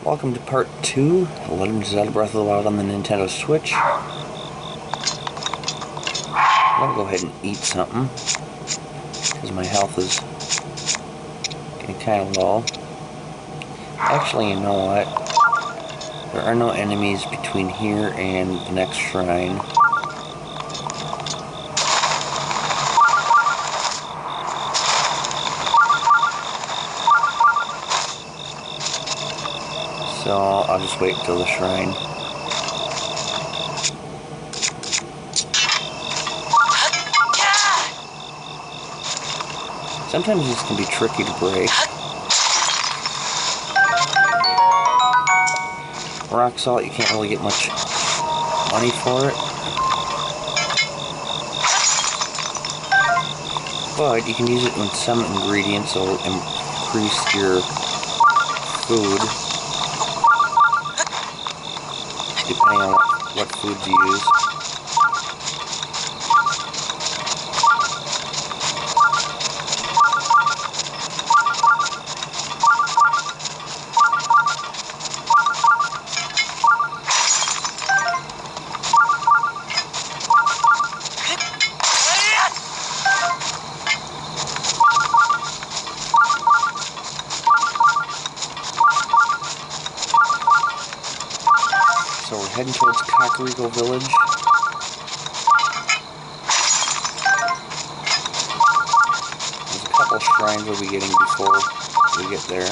Welcome to part 2 of Legend of Zelda Breath of the Wild on the Nintendo Switch. I'm gonna go ahead and eat something because my health is getting kind of low. Actually, you know what? There are no enemies between here and the next shrine. So I'll just wait until the shrine. Sometimes these can be tricky to break. Rock salt, you can't really get much money for it. But you can use it with some ingredients that will increase your food, depending on what foods you use. So we're heading towards Kakariko Village. There's a couple shrines we'll be getting before we get there.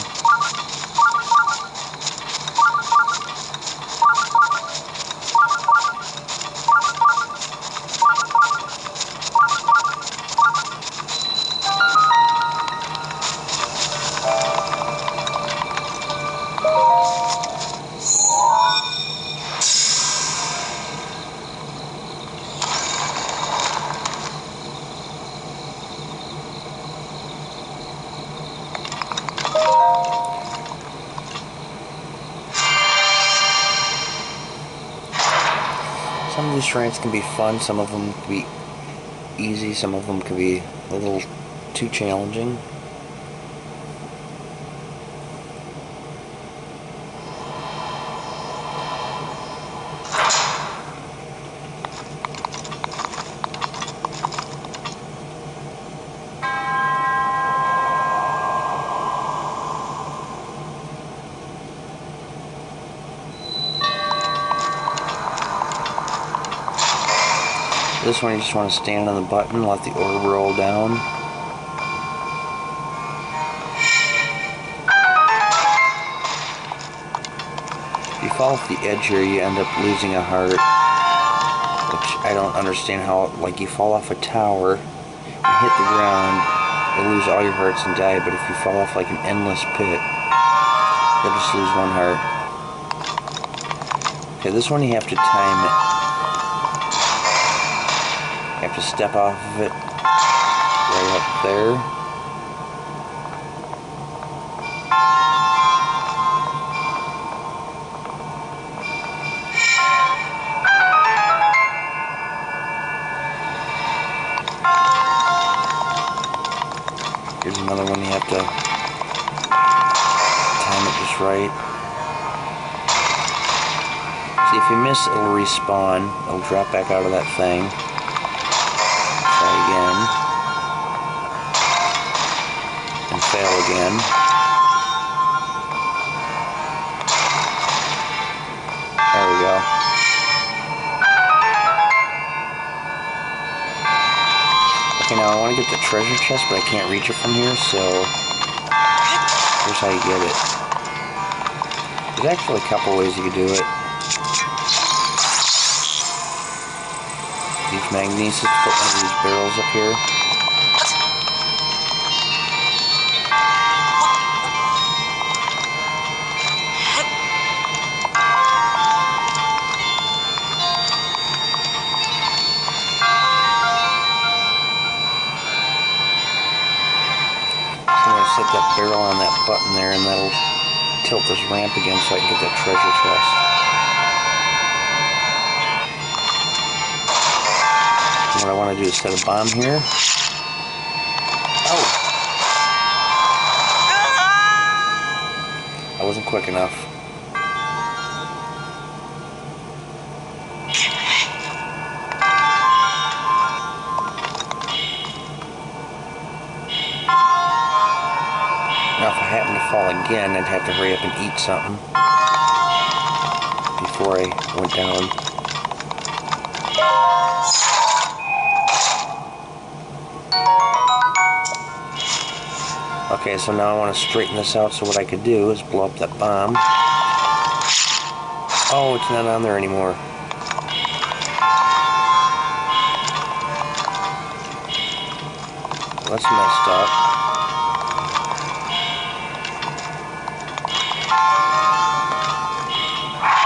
Some of these shrines can be fun, some of them can be easy, some of them can be a little too challenging. This one you just want to stand on the button, let the orb roll down. If you fall off the edge here, you end up losing a heart, which I don't understand how, like, you fall off a tower and hit the ground, you'll lose all your hearts and die, but if you fall off like an endless pit, you'll just lose one heart. Okay, this one you have to time it. You have to step off of it right up there. Here's another one you have to time it just right. See, if you miss, it'll respawn. It'll drop back out of that thing. Again, and fail again. There we go. Okay, now I want to get the treasure chest, but I can't reach it from here, so here's how you get it. There's actually a couple ways you can do it. Use magnesis to put one of these barrels up here. So I'm going to set that barrel on that button there, and that'll tilt this ramp again so I can get that treasure chest. What I want to do is set a bomb here. Oh! I wasn't quick enough. fall again, I'd have to hurry up and eat something before I went down. Okay, so now I want to straighten this out, so what I could do is blow up that bomb. Oh, it's not on there anymore. That's messed up.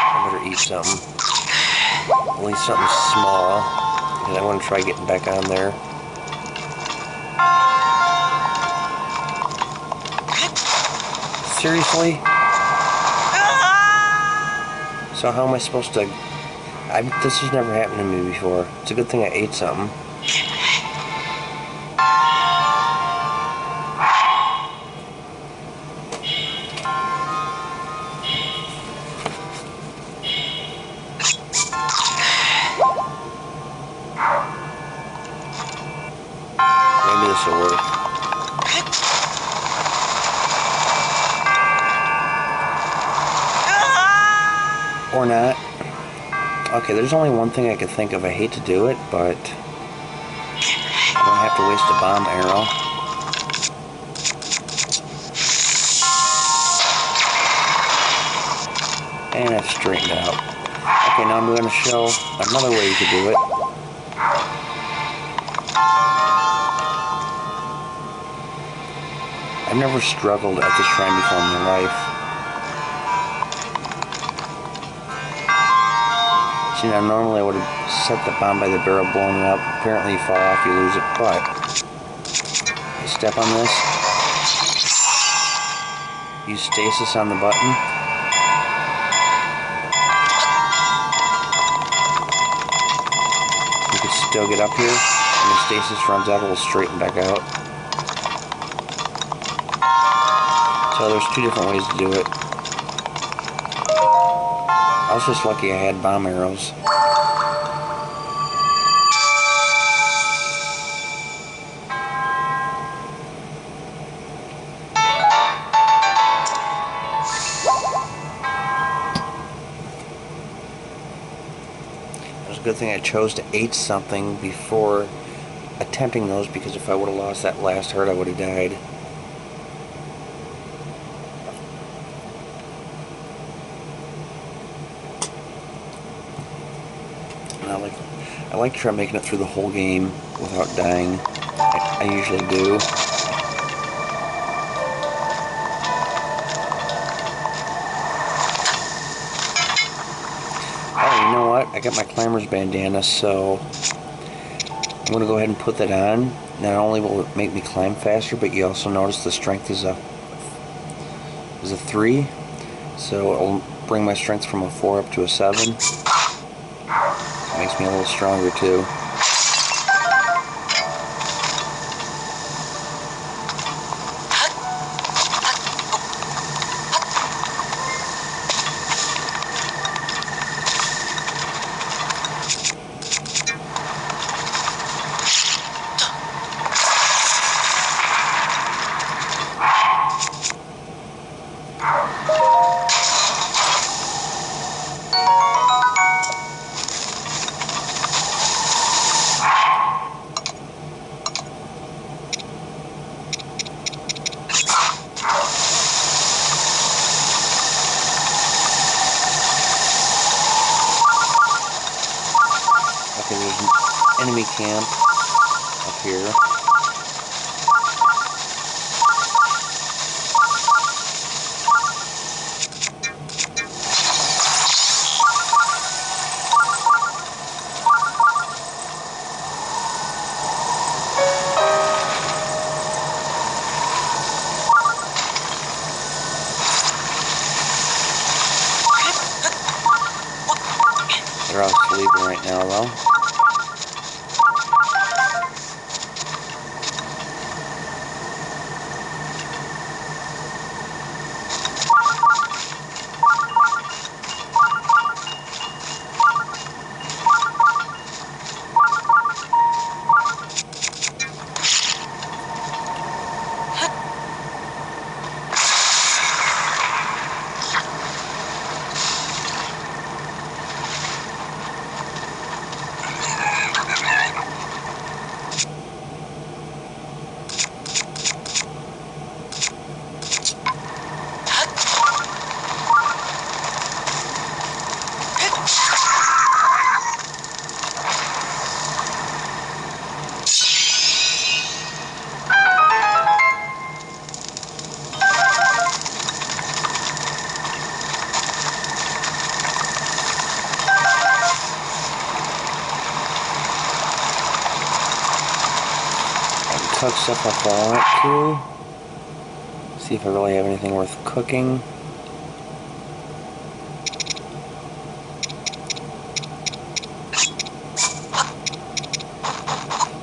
I better eat something. At least something small, because I want to try getting back on there. Seriously? So how am I supposed to... this has never happened to me before. It's a good thing I ate something. Maybe this will work. Or not. Okay, there's only one thing I could think of. I hate to do it, but I don't have to waste a bomb arrow. And I've straightened it out. Okay, now I'm going to show another way you could do it. I've never struggled at this shrine before in my life. See, now normally I would have set the bomb by the barrel, blown it up. Apparently you fall off, you lose it, but you step on this, use stasis on the button, you can still get up here, and the stasis runs out, it will straighten back out. So there's two different ways to do it. I was just lucky I had bomb arrows. It was a good thing I chose to eat something before attempting those, because if I would have lost that last heart, I would have died. And I like to try making it through the whole game without dying. I usually do. Oh, you know what? I got my climber's bandana, so I'm going to go ahead and put that on. Not only will it make me climb faster, but you also notice the strength is a 3. So it'll bring my strength from a 4 up to a 7. It makes me a little stronger too. Okay, there's an enemy camp up here. They're all sleeping right now, though. cook stuff if I want to. See if I really have anything worth cooking.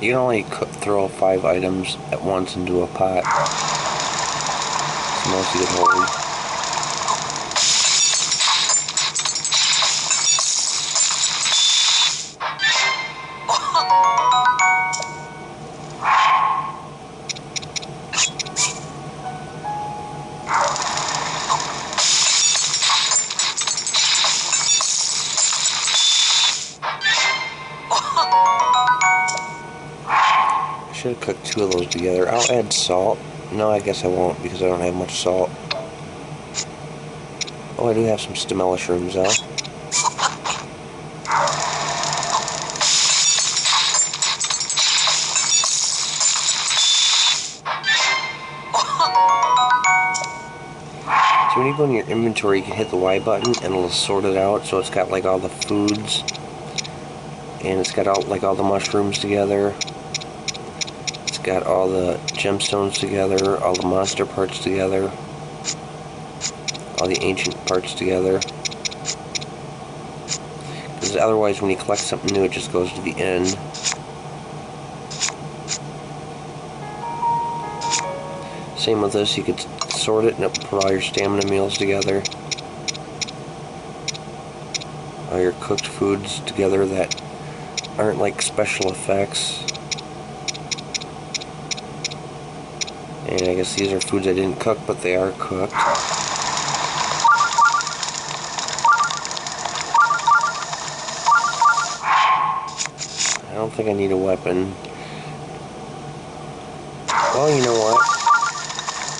You can only throw 5 items at once into a pot. It's the most you can hold. Should have cooked 2 of those together. I'll add salt. No, I guess I won't because I don't have much salt. Oh, I do have some stamella shrooms though. So when you go in your inventory, you can hit the Y button and it'll sort it out. So it's got like all the foods, and it's got all the mushrooms together. Got all the gemstones together, all the monster parts together, all the ancient parts together. Because otherwise when you collect something new, it just goes to the end. Same with this, you could sort it and it will put all your stamina meals together. All your cooked foods together that aren't like special effects. And I guess these are foods I didn't cook, but they are cooked. I don't think I need a weapon. Well, you know what?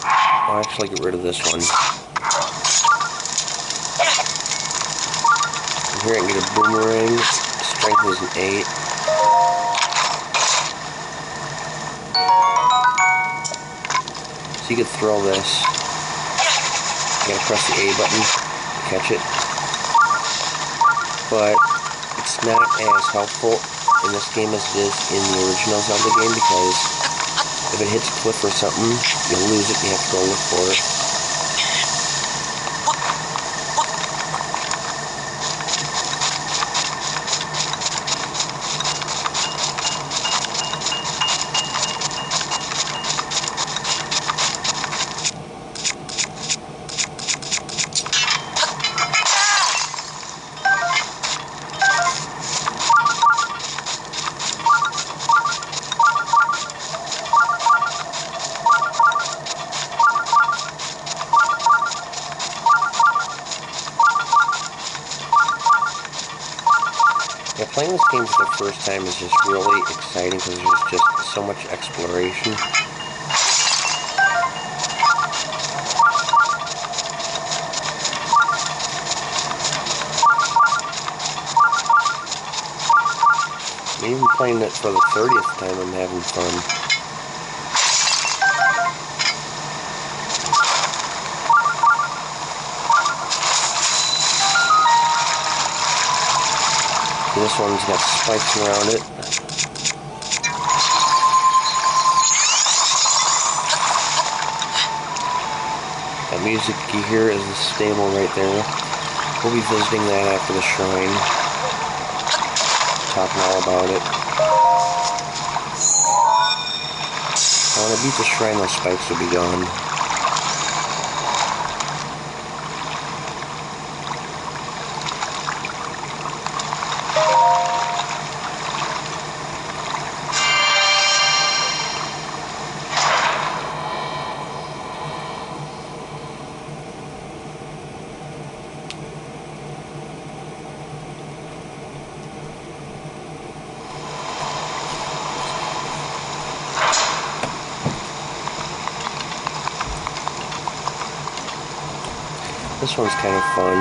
I'll actually get rid of this one. And here I can get a boomerang. Strength is an 8. So you could throw this. You gotta press the A button to catch it. But it's not as helpful in this game as it is in the original Zelda game, because if it hits a cliff or something, you'll lose it and you have to go look for it. Yeah, playing this game for the first time is just really exciting because there's just so much exploration. And even playing it for the 30th time, I'm having fun. This one's got spikes around it. That music you hear is the stable right there. We'll be visiting that after the shrine. Talking all about it. When I beat the shrine, those spikes will be gone. This one's kind of fun.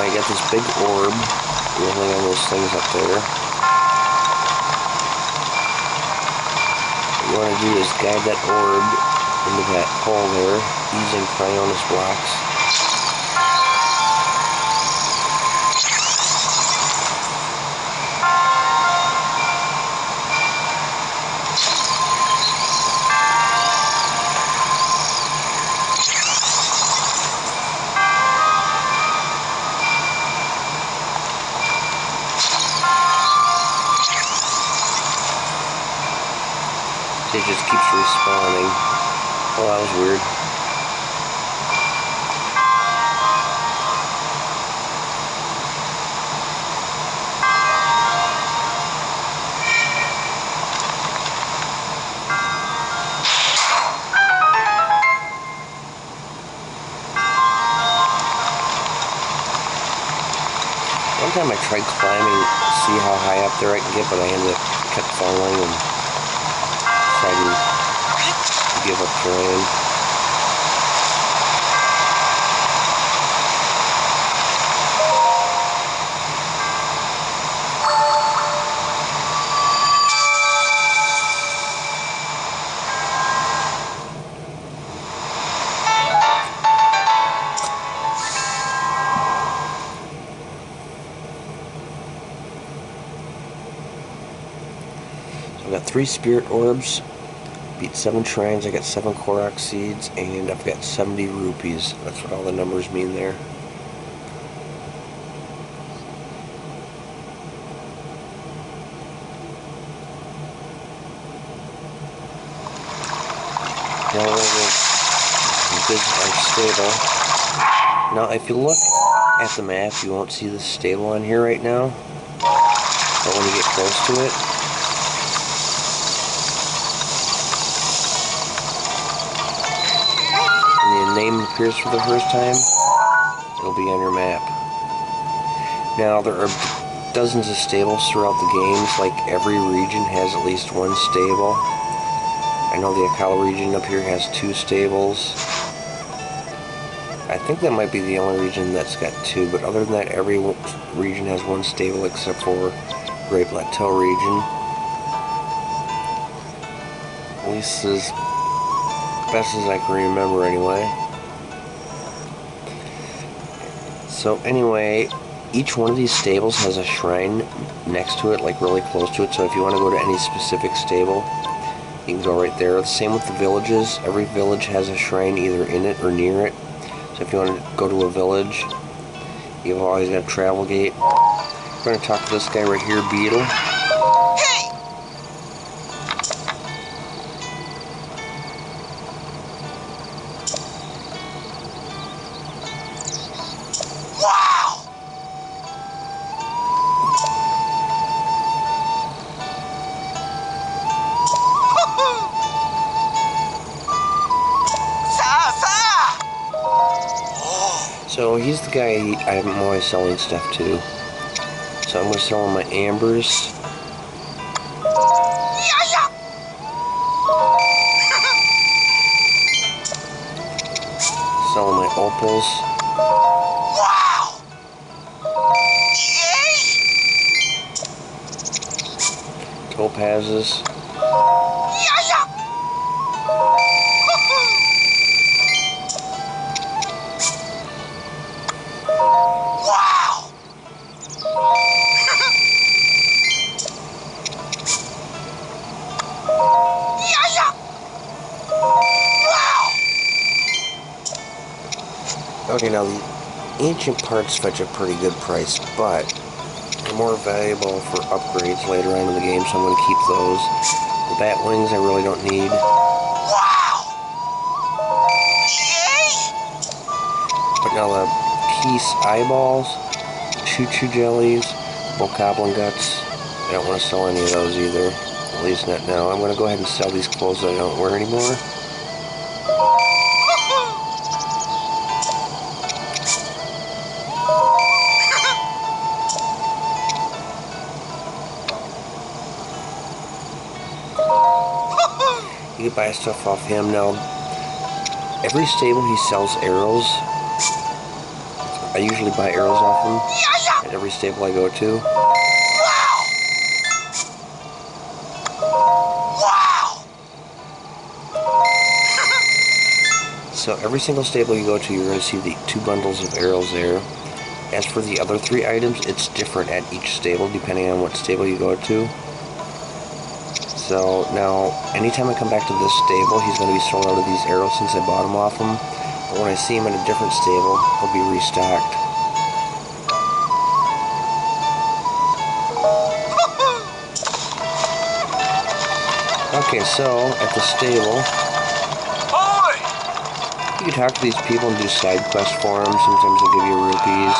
you got this big orb. You're holding on those things up there. What you want to do is guide that orb into that hole there, using Cryonis blocks. It just keeps respawning. Oh, that was weird. One time I tried climbing to see how high up there I can get, but I kept falling and decided to give up trying. I've got 3 spirit orbs, beat 7 shrines, I got 7 Korok seeds, and I've got 70 rupees. That's what all the numbers mean there. Now we're going to visit our stable. Now if you look at the map, you won't see the stable on here right now, but when you get close to it, name appears for the first time, it'll be on your map. Now there are dozens of stables throughout the games, like every region has at least 1 stable. I know the Akala region up here has 2 stables. I think that might be the only region that's got 2, but other than that, every region has 1 stable except for Great Plateau region. At least as best as I can remember anyway. So anyway, each one of these stables has a shrine next to it, like really close to it, so if you want to go to any specific stable, you can go right there. The same with the villages. Every village has a shrine either in it or near it. So if you want to go to a village, you've always got a travel gate. We're going to talk to this guy right here, Beetle. So he's the guy I'm always selling stuff to. So I'm going to sell him my ambers. Sell him my opals. Topazes. Okay, now the ancient parts fetch a pretty good price, but they're more valuable for upgrades later on in the game, so I'm going to keep those. The bat wings I really don't need. But now the Peace eyeballs, choo-choo jellies, bokoblin guts, I don't want to sell any of those either. At least not now. I'm going to go ahead and sell these clothes that I don't wear anymore. You can buy stuff off him now. Every stable he sells arrows. I usually buy arrows off them at every stable I go to. So every single stable you go to, you're going to see the 2 bundles of arrows there. As for the other 3 items, it's different at each stable depending on what stable you go to. So now, anytime I come back to this stable, he's going to be sold out of these arrows since I bought them off him. But when I see him in a different stable, he'll be restocked. Okay, so at the stable, you can talk to these people and do side quests for them. Sometimes they'll give you rupees.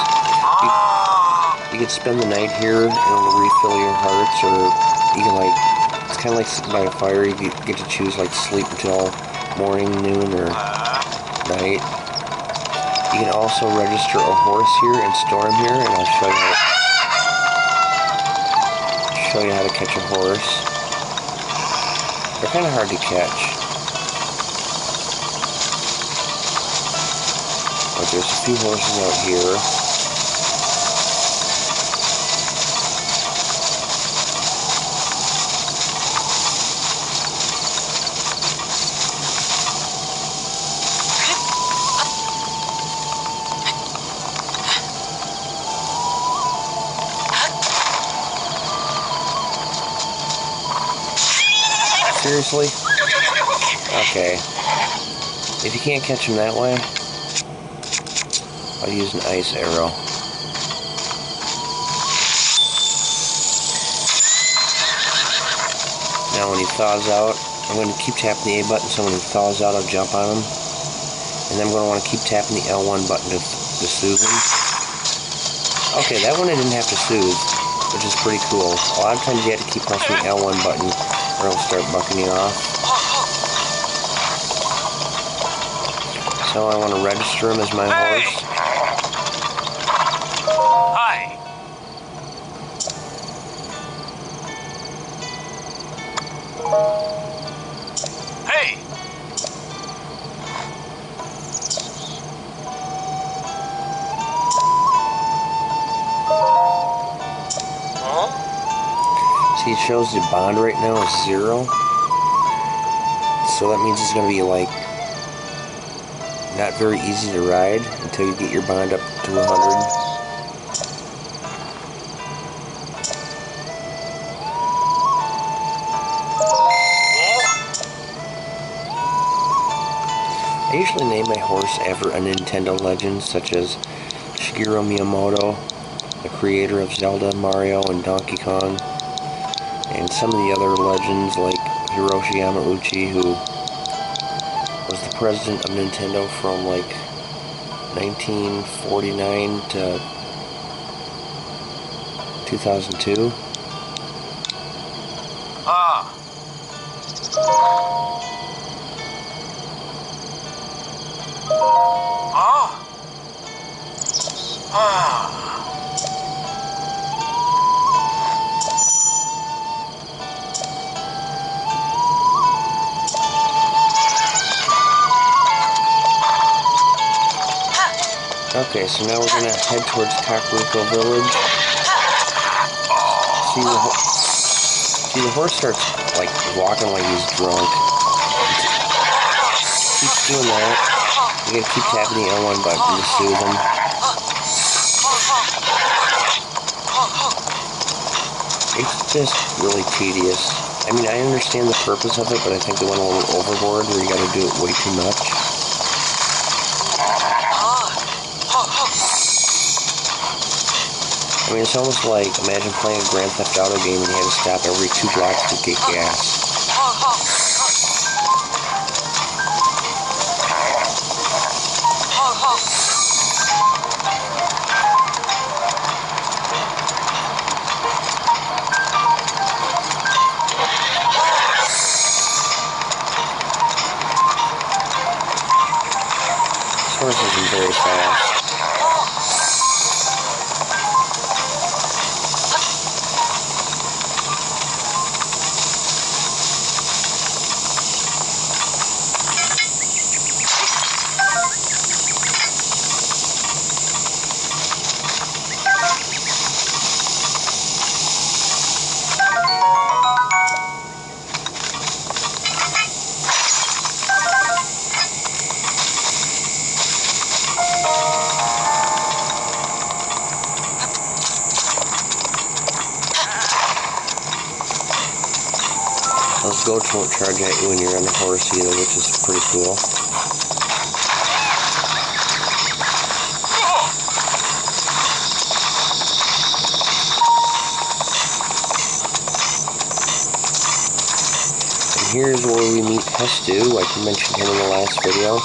You can spend the night here and it'll refill your hearts, or you can it's kind of like sitting by a fire. You get to choose sleep until morning, noon, or night. You can also register a horse here and store him here, and I'll show you how to catch a horse. They're kind of hard to catch. But there's a few horses out here. Seriously? Okay. If you can't catch him that way, I'll use an ice arrow. Now when he thaws out, I'm going to keep tapping the A button, so when he thaws out, I'll jump on him. And then I'm going to want to keep tapping the L1 button to soothe him. Okay, that one I didn't have to soothe, which is pretty cool. A lot of times you have to keep pressing the L1 button, or it'll start bucking you off. So I want to register him as my horse. Hi. Hey. See, it shows the bond right now is 0. So that means it's going to be not very easy to ride until you get your bond up to 100. I usually name my horse after a Nintendo legend, such as Shigeru Miyamoto, the creator of Zelda, Mario, and Donkey Kong, and some of the other legends like Hiroshi Yamauchi, who was the president of Nintendo from 1949 to 2002. Okay, so now we're gonna head towards Kakariko Village. See, the horse starts walking like he's drunk. Keeps doing that. You gotta keep tapping the L1 button to soothe him. It's just really tedious. I mean, I understand the purpose of it, but I think they went a little overboard where you gotta do it way too much. I mean, it's almost like, imagine playing a Grand Theft Auto game and you had to stop every 2 blocks to get gas. This horse isn't very fast. goats won't charge at you when you're on the horse either, which is pretty cool. And here's where we meet Hestu, like I mentioned him in the last video.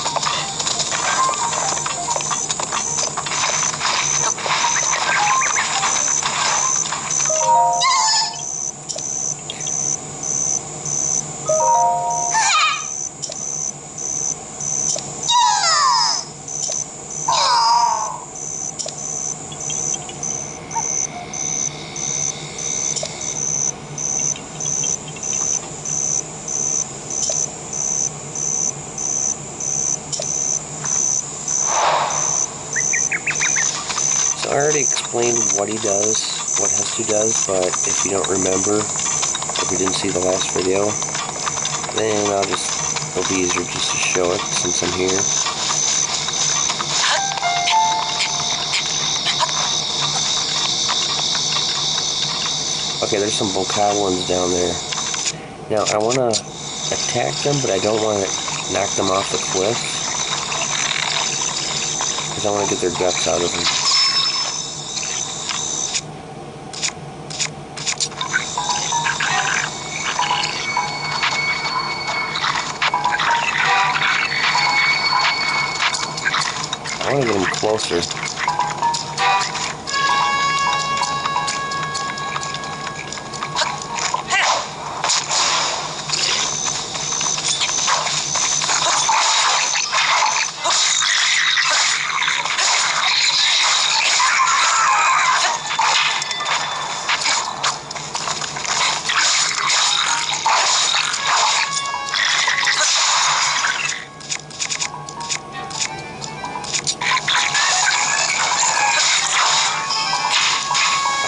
I already explained what he does, what Hestu does, but if you don't remember, if you didn't see the last video, then it'll be easier just to show it since I'm here. Okay, there's some bokoblins down there. Now, I want to attack them, but I don't want to knock them off the cliff, because I want to get their guts out of them. I want to get him closer.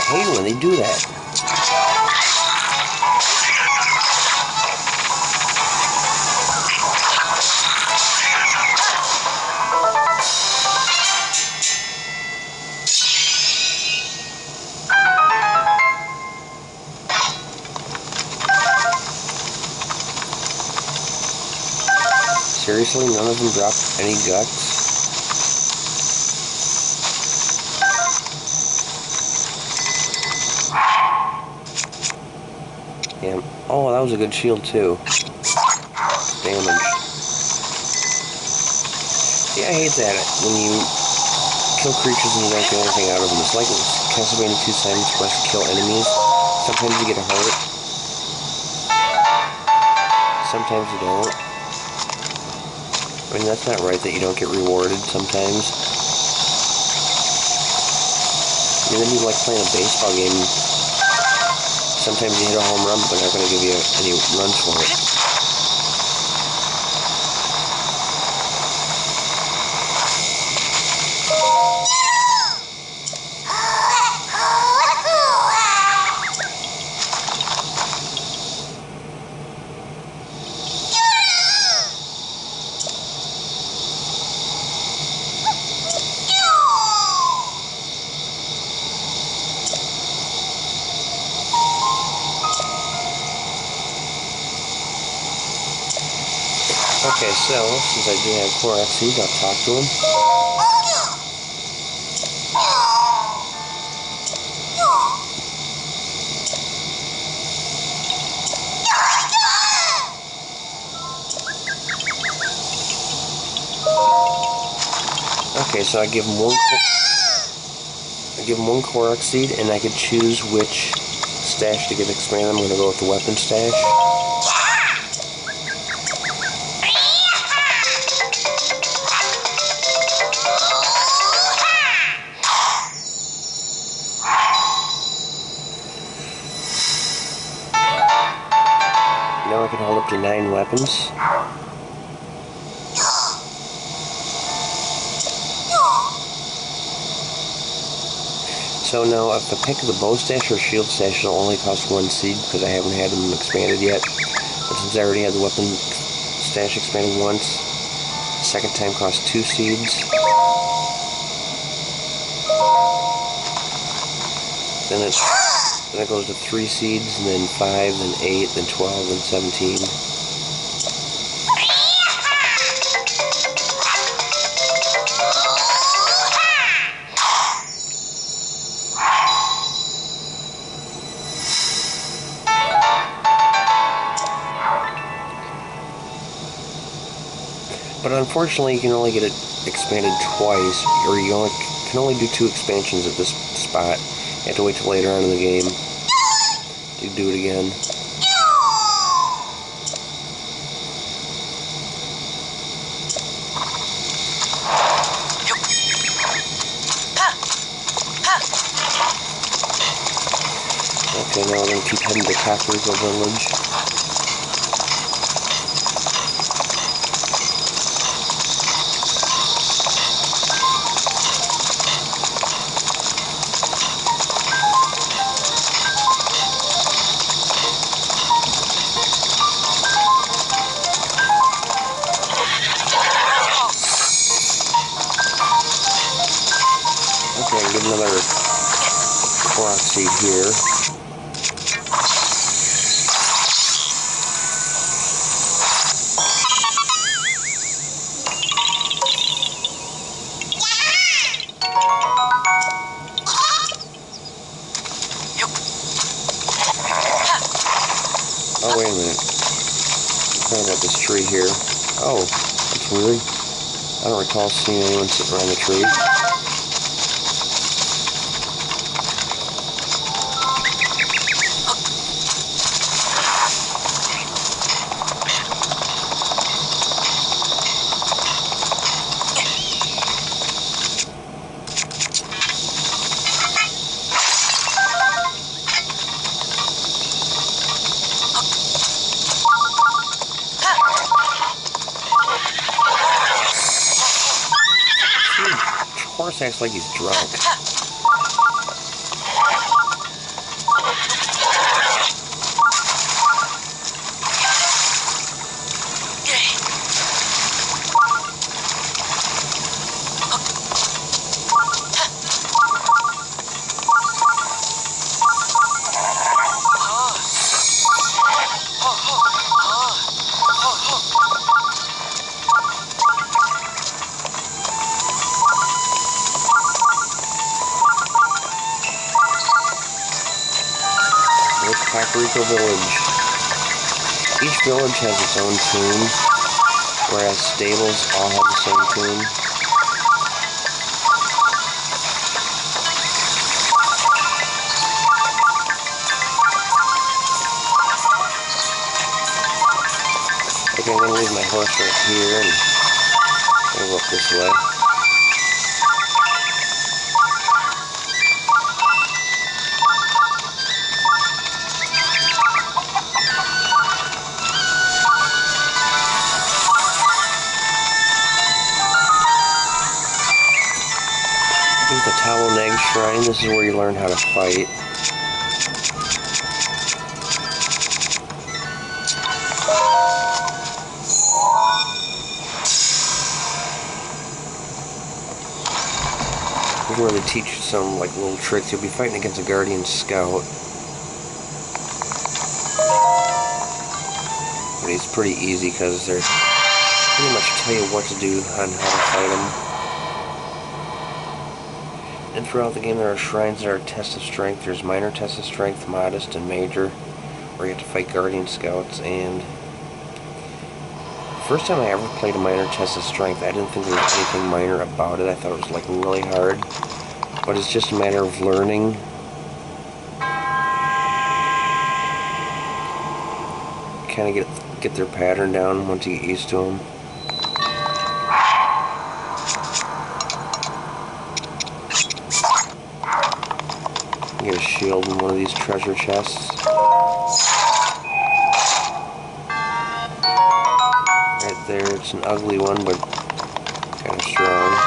I hate when they do that. Seriously, none of them dropped any guts? Yeah. Oh, that was a good shield too. Damage. See, I hate that when you kill creatures and you don't get anything out of them. It's like Castlevania 2 Simon's Quest to kill enemies. Sometimes you get a heart. Sometimes you don't. I mean, that's not right that you don't get rewarded sometimes. I mean, that'd be like playing a baseball game. Sometimes you hit a home run, but they're not going to give you any runs for it. Okay, so, since I do have Korok seeds, I'll talk to him. Okay, so I give him one Korok seed, and I could choose which stash to get expanded. I'm going to go with the weapon stash. Now I can hold up to 9 weapons. So now if I pick the bow stash or shield stash, it'll only cost 1 seed because I haven't had them expanded yet. But since I already had the weapon stash expanded once, the second time cost 2 seeds. Then it's Then it goes to 3 seeds, and then 5, then 8, then 12, then 17. But unfortunately, you can only get it expanded twice, or can only do 2 expansions at this spot. You have to wait till later on in the game to do it again. Okay, now we're going to keep heading to Kakariko Village. Okay, get another Korok seed here. Oh, wait a minute. What about this tree here? Oh, that's weird. I don't recall seeing anyone sitting around the tree. Horse acts like he's drunk. Kakariko Village. Each village has its own tune, whereas stables all have the same tune. Okay, I'm going to leave my horse right here and go up this way. Here's the Taloneg Shrine. This is where you learn how to fight. This is where they teach you some like little tricks. You'll be fighting against a Guardian Scout. But he's pretty easy because they're pretty much tell you what to do on how to fight him. And throughout the game there are shrines that are tests of strength. There's minor tests of strength, modest, and major, where you have to fight Guardian Scouts. And the first time I ever played a minor test of strength, I didn't think there was anything minor about it. I thought it was like really hard. But it's just a matter of learning. Kind of get their pattern down once you get used to them. Get a shield in one of these treasure chests. Right there, it's an ugly one, but kind of strong.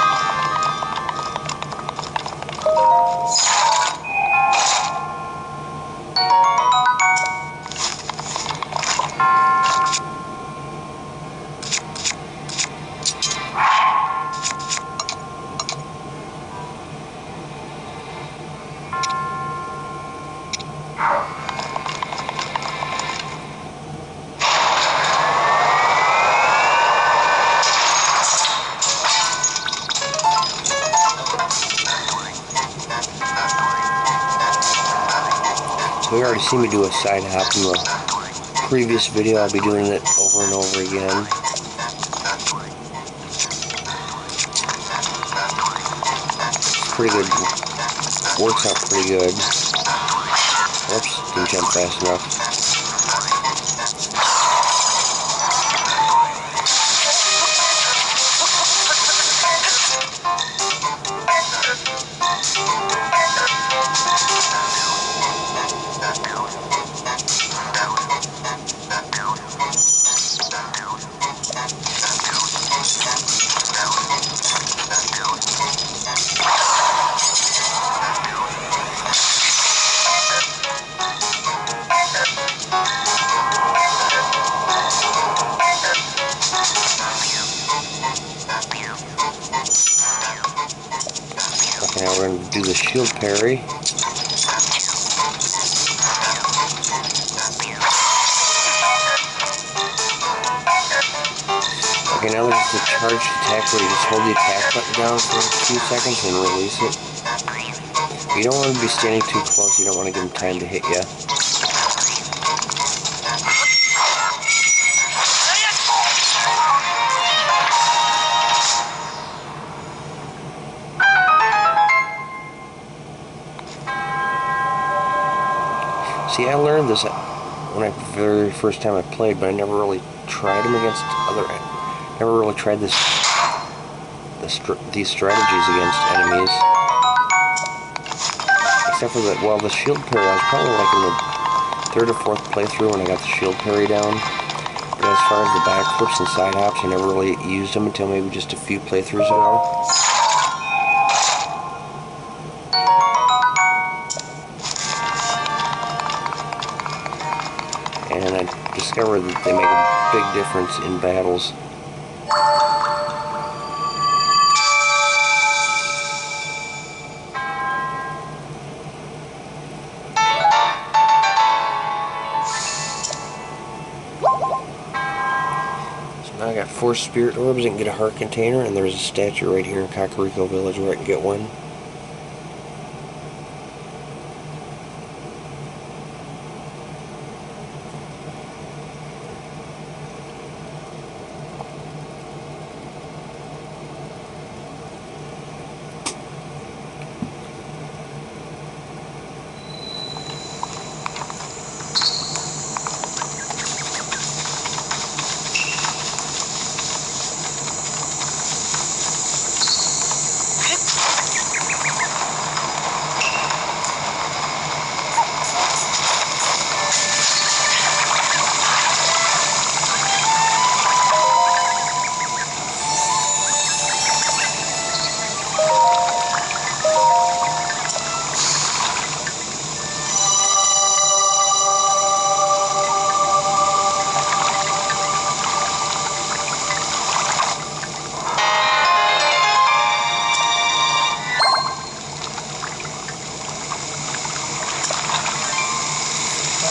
So you already see me do a side hop in the previous video. I'll be doing it over and over again. It's pretty good. Works out pretty good. Oops, didn't jump fast enough. Okay, now we're going to do the shield parry. Okay, now there's the charged attack where you just hold the attack button down for a few seconds and release it. You don't want to be standing too close, you don't want to give them time to hit you. See, I learned this when the very first time I played, but I never really tried them against never really tried these strategies against enemies. Except for that, well, the shield parry, I was probably like in the 3rd or 4th playthrough when I got the shield parry down. But as far as the backflips and side hops, I never really used them until maybe just a few playthroughs ago. And I discovered that they make a big difference in battles. So now I got 4 spirit orbs and get a heart container, and there's a statue right here in Kakariko Village where I can get one.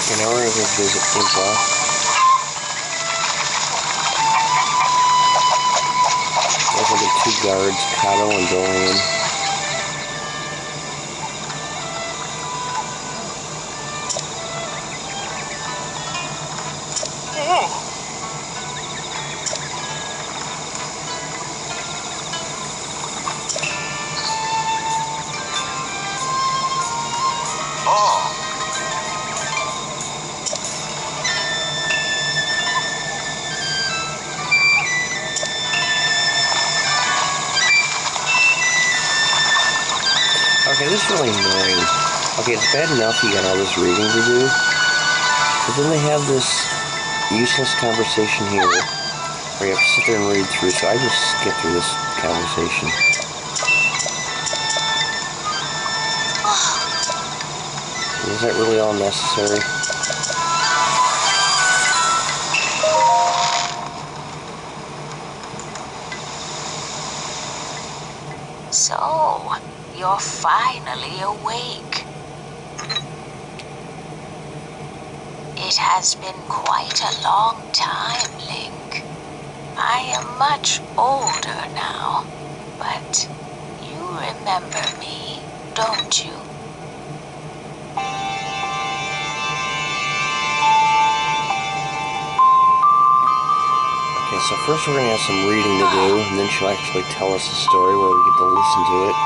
Okay, now we're going to go visit Impa. There's like the 2 guards, Kato and Dorian. Okay, this is really annoying. Okay, it's bad enough you got all this reading to do, but then they have this useless conversation here where you have to sit there and read through, so I just skip through this conversation. Is that really all necessary? So, you're finally awake. It has been quite a long time, Link. I am much older now, but you remember me, don't you? So first we're going to have some reading to do, and then she'll actually tell us the story where we get to listen to it.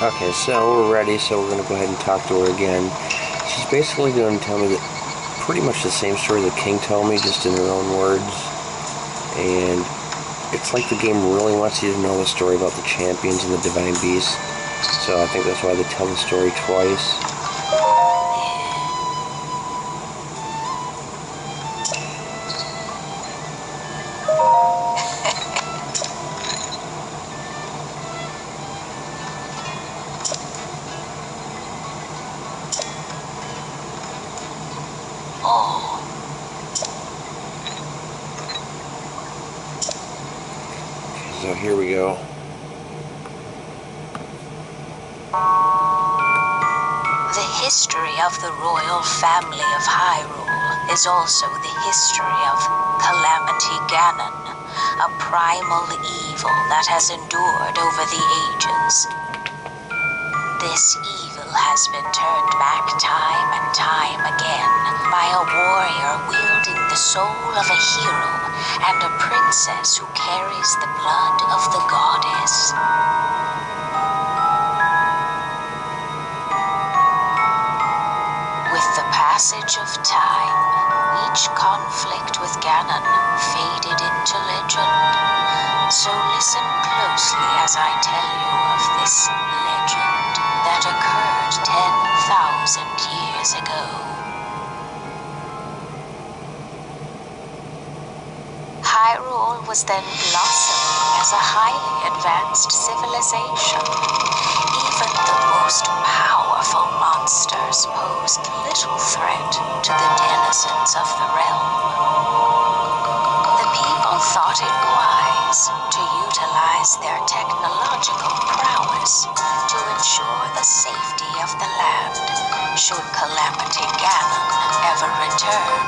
Okay, so we're ready, so we're going to go ahead and talk to her again. She's basically going to tell me that pretty much the same story the king told me, just in her own words. And it's like the game really wants you to know the story about the champions and the divine beasts. So I think that's why they tell the story twice. So here we go. The history of the royal family of Hyrule is also the history of Calamity Ganon, a primal evil that has endured over the ages. This evil has been turned back time and time again by a warrior wielding the soul of a hero and a princess who carries the blood of the goddess. With the passage of time, each conflict with Ganon faded into legend. So listen closely as I tell you of this legend that occurred 10,000 years ago. Hyrule was then blossoming as a highly advanced civilization. Even the most powerful monsters posed little threat to the denizens of the realm. The people thought it wise to utilize their technological prowess to ensure the safety of the land should Calamity Ganon ever return.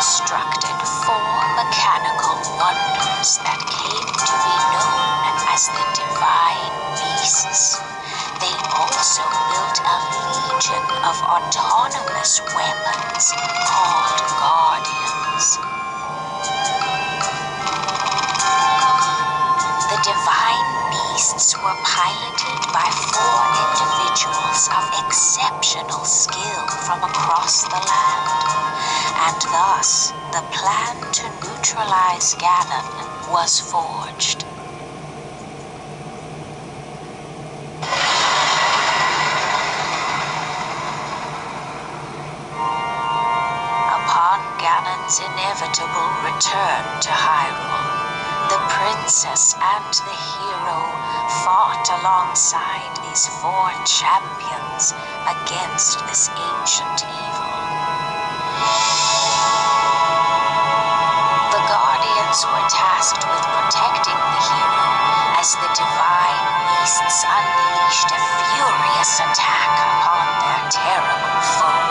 Constructed 4 mechanical wonders that came to be known as the Divine Beasts. They also built a legion of autonomous weapons called Guardians. The Divine Beasts were piloted by 4 individuals of exceptional skill from across the land. And thus, the plan to neutralize Ganon was forged. Upon Ganon's inevitable return to Hyrule, the princess and the hero fought alongside these 4 champions against this ancient evil. The Guardians were tasked with protecting the hero as the Divine Beasts unleashed a furious attack upon their terrible foe.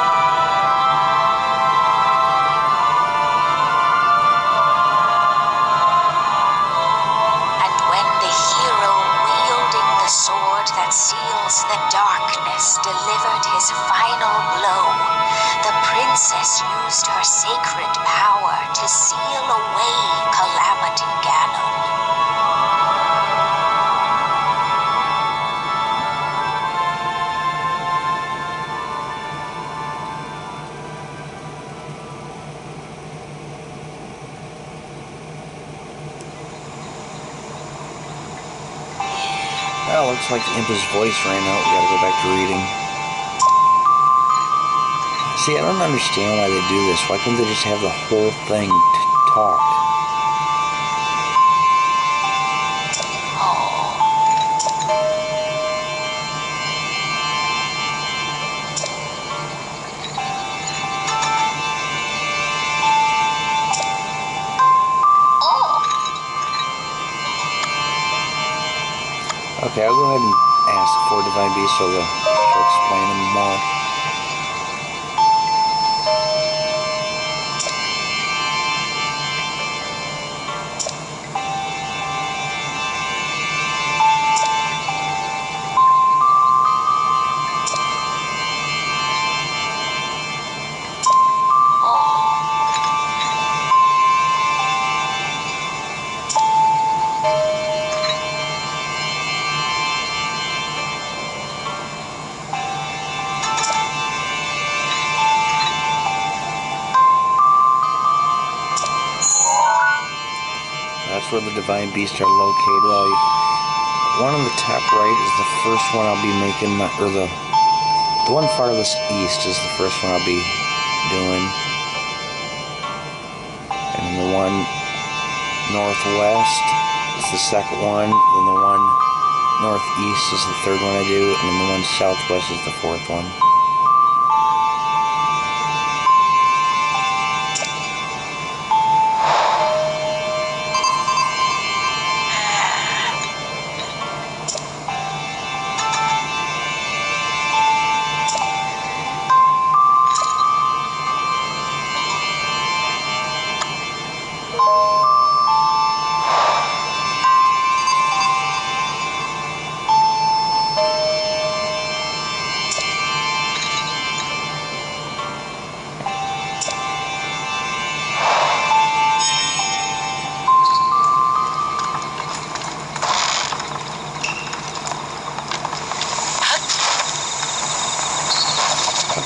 And when the hero wielding the sword that seals the darkness delivered his final blow, the princess used her sacred power to seal away Calamity Ganon. Well, looks like the Impa's voice ran out. We gotta go back to reading. See, I don't understand why they do this. Why couldn't they just have the whole thing talk? Okay, I'll go ahead and ask for Divine Beast so she'll explain them more. That's where the Divine Beasts are located. One on the top right is the first one I'll be making, the one farthest east is the first one I'll be doing. And then the one northwest is the second one. Then the one northeast is the third one I do. And then the one southwest is the fourth one.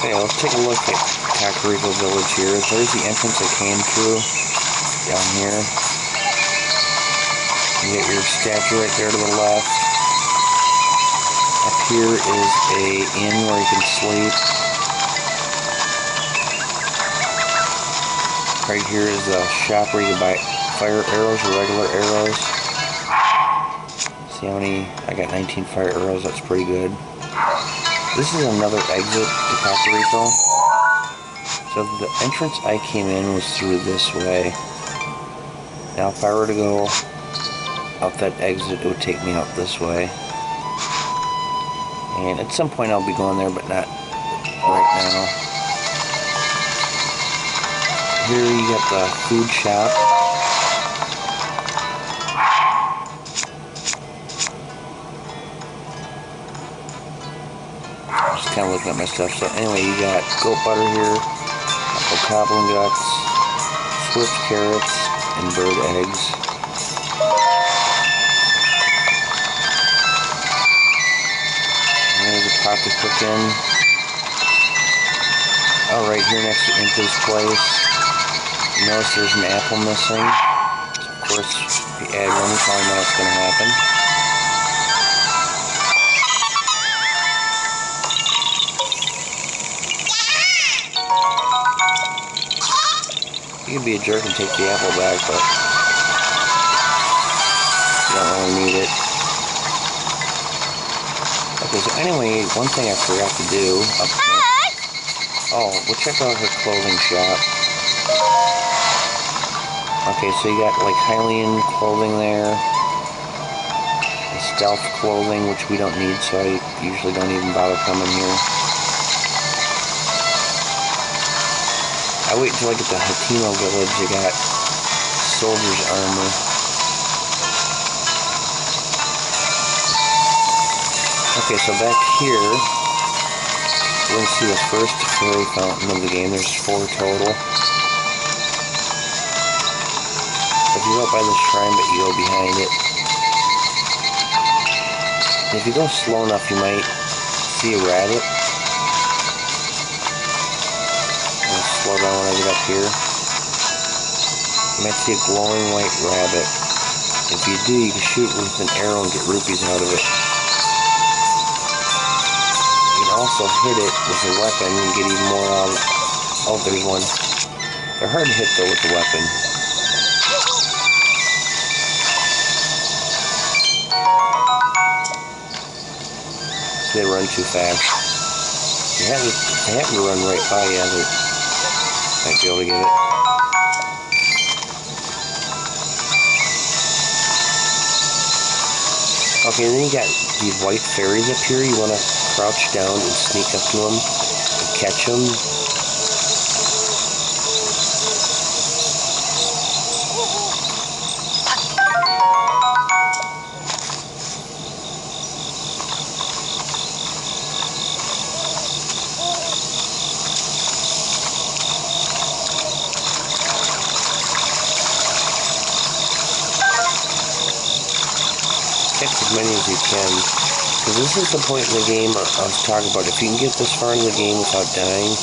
Okay, let's take a look at Kakariko Village here. There's the entrance I came through, down here. You get your statue right there to the left. Up here is a inn where you can sleep. Right here is a shop where you can buy fire arrows or regular arrows. See how many? I got 19 fire arrows, that's pretty good. This is another exit to Kakariko. So the entrance I came in was through this way. Now if I were to go out that exit, it would take me out this way. And at some point I'll be going there, but not right now. Here you got the food shop. Just kind of looking at my stuff. So anyway, you got goat butter here, goblin guts, swift carrots, and bird eggs. And there's a pot to cook in. Oh, right here next to Impa's place. You notice there's an apple missing. Of course, if you add one, you probably know what's going to happen. You can be a jerk and take the apple back, but you don't really need it. Okay, so anyway, one thing I forgot to do up here. Oh, we'll check out her clothing shop. Okay, so you got like Hylian clothing there. And stealth clothing, which we don't need, so I usually don't even bother coming here. I wait until I get to Hateno Village. I got soldier's armor. Okay, so back here, we're going to see the first fairy fountain of the game. There's 4 total. If you go up by the shrine, but you go behind it. And if you go slow enough, you might see a rabbit. Slow down when I get up here. You might see a glowing white rabbit. If you do, you can shoot with an arrow and get rupees out of it. also hit it with a weapon and get even more out of it. Oh, there's one. They're hard to hit though with the weapon. They run too fast. If they happen to run right by you, they might be able to get it. Okay, and then you got these white fairies up here. You want to crouch down and sneak up to them and catch them. Catch as many as you can. Because this is the point in the game I was talking about. If you can get this far into the game without dying,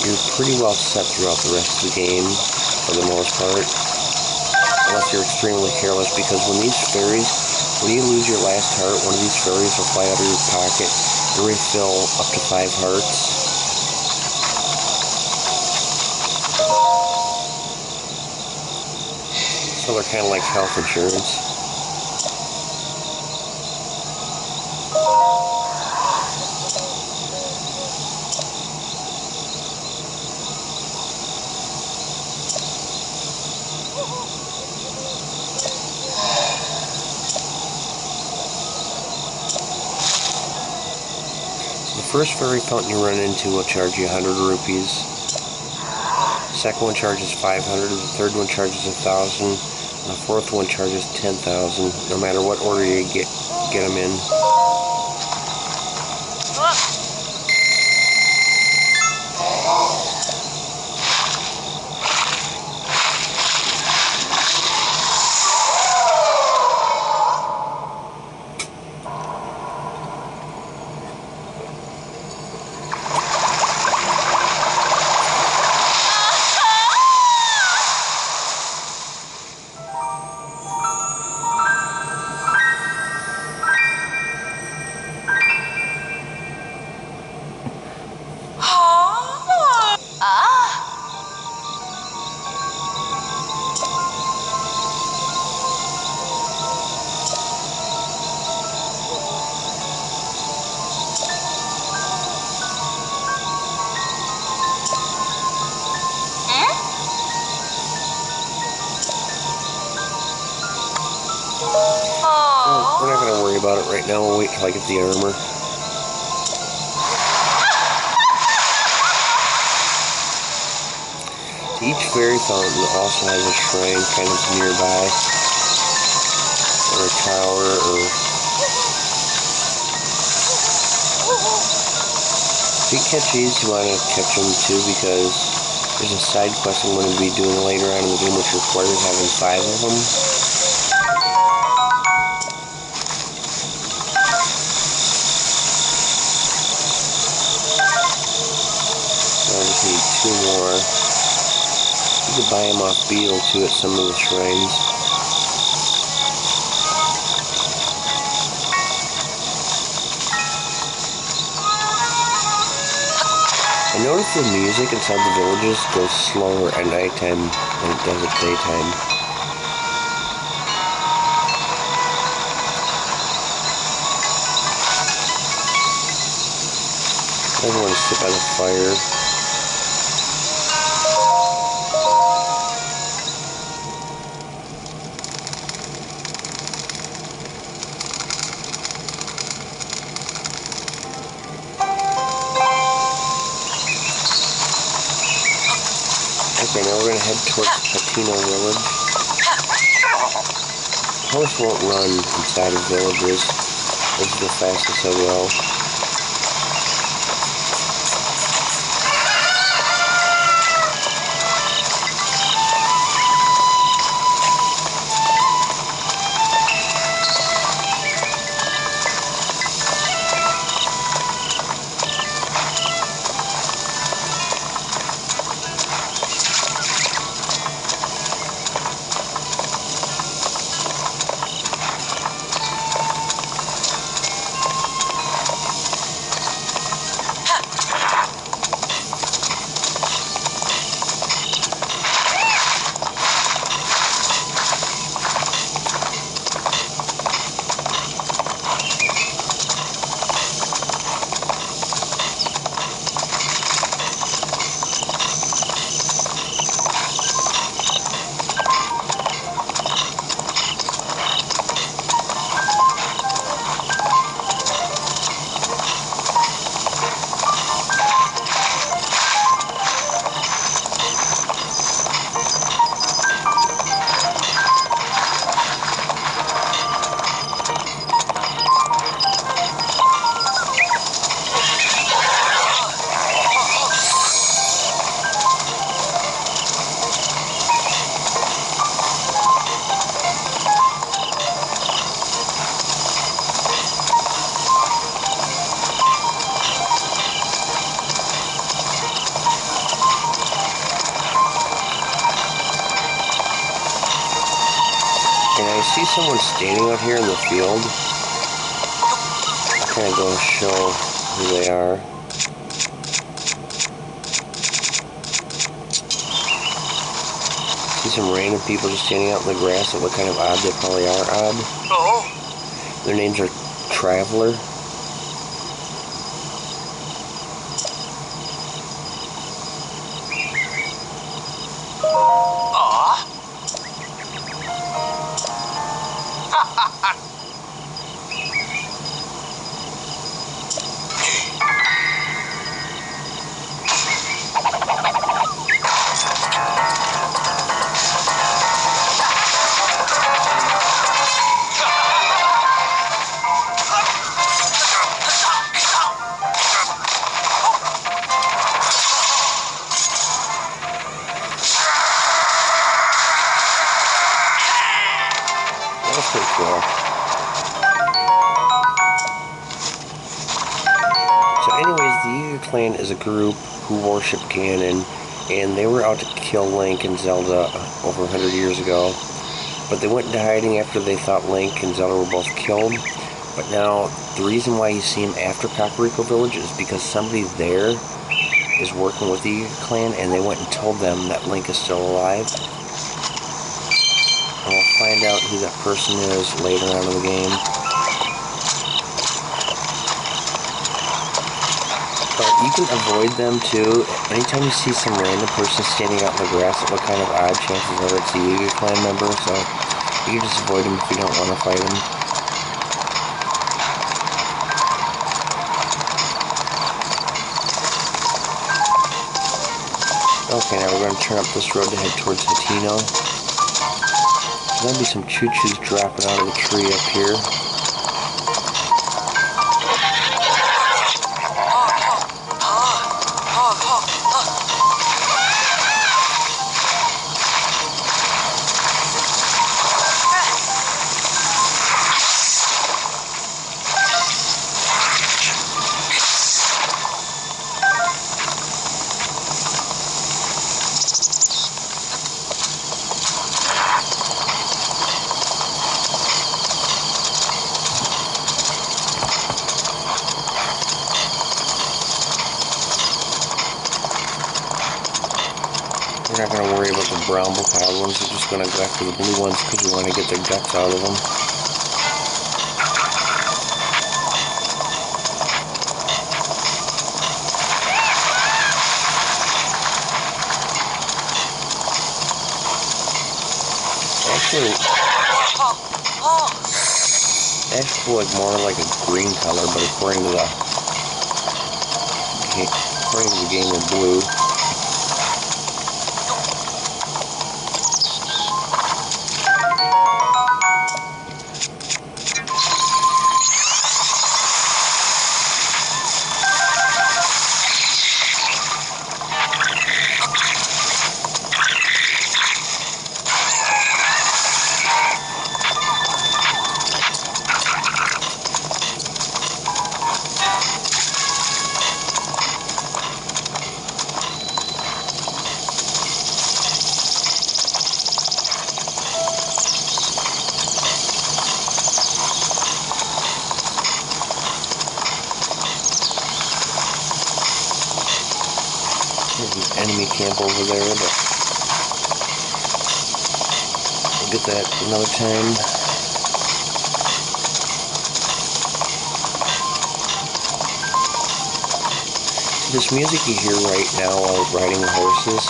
you're pretty well set throughout the rest of the game, for the most part. Unless you're extremely careless, because when these fairies, when you lose your last heart, one of these fairies will fly out of your pocket and refill up to 5 hearts. So they're kind of like health insurance. The first fairy fountain you run into will charge you 100 rupees. The second one charges 500. The third one charges 1,000. And the fourth one charges 10,000. No matter what order you get them in. We're not going to worry about it right now. We'll wait till I get the armor. Each fairy fountain also has a shrine kind of nearby, or a tower, or... If you catch these, you want to catch them too, because there's a side quest I'm going to be doing later on in the game which requires having 5 of them. I just need 2 more. You can buy them off Beetle too at some of the shrines. I noticed the music inside the villages goes slower at nighttime than it does at daytime. I don't want to sit by the fire. Okay, now we're going to head towards Patino Village. Horse won't run inside of villages. This is the fastest he'll go. see someone standing out here in the field. I'll kind of go show who they are. See some random people just standing out in the grass that look kind of odd. They probably are odd. Oh. Their names are Traveler. That's pretty cool. So anyways, the Yiga clan is a group who worship Ganon, and they were out to kill Link and Zelda over 100 years ago. But they went into hiding after they thought Link and Zelda were both killed. But now, the reason why you see them after Kakariko Village is because somebody there is working with the Yiga clan, and they went and told them that Link is still alive. And we'll find out who that person is later on in the game. But you can avoid them too. Anytime you see some random person standing out in the grass that look kind of odd, chances are it's a Yiga clan member, so you can just avoid them if you don't want to fight them. Okay, now we're going to turn up this road to head towards Hateno. There's going to be some choo-choos dropping out of the tree up here. We're not going to worry about the brown book-eyed ones. We're just going to go after the blue ones because we want to get the guts out of them. Actually like more like a green color, but according to the game, they're blue. There's an enemy camp over there, but we'll get that another time. This music you hear right now while riding the horses,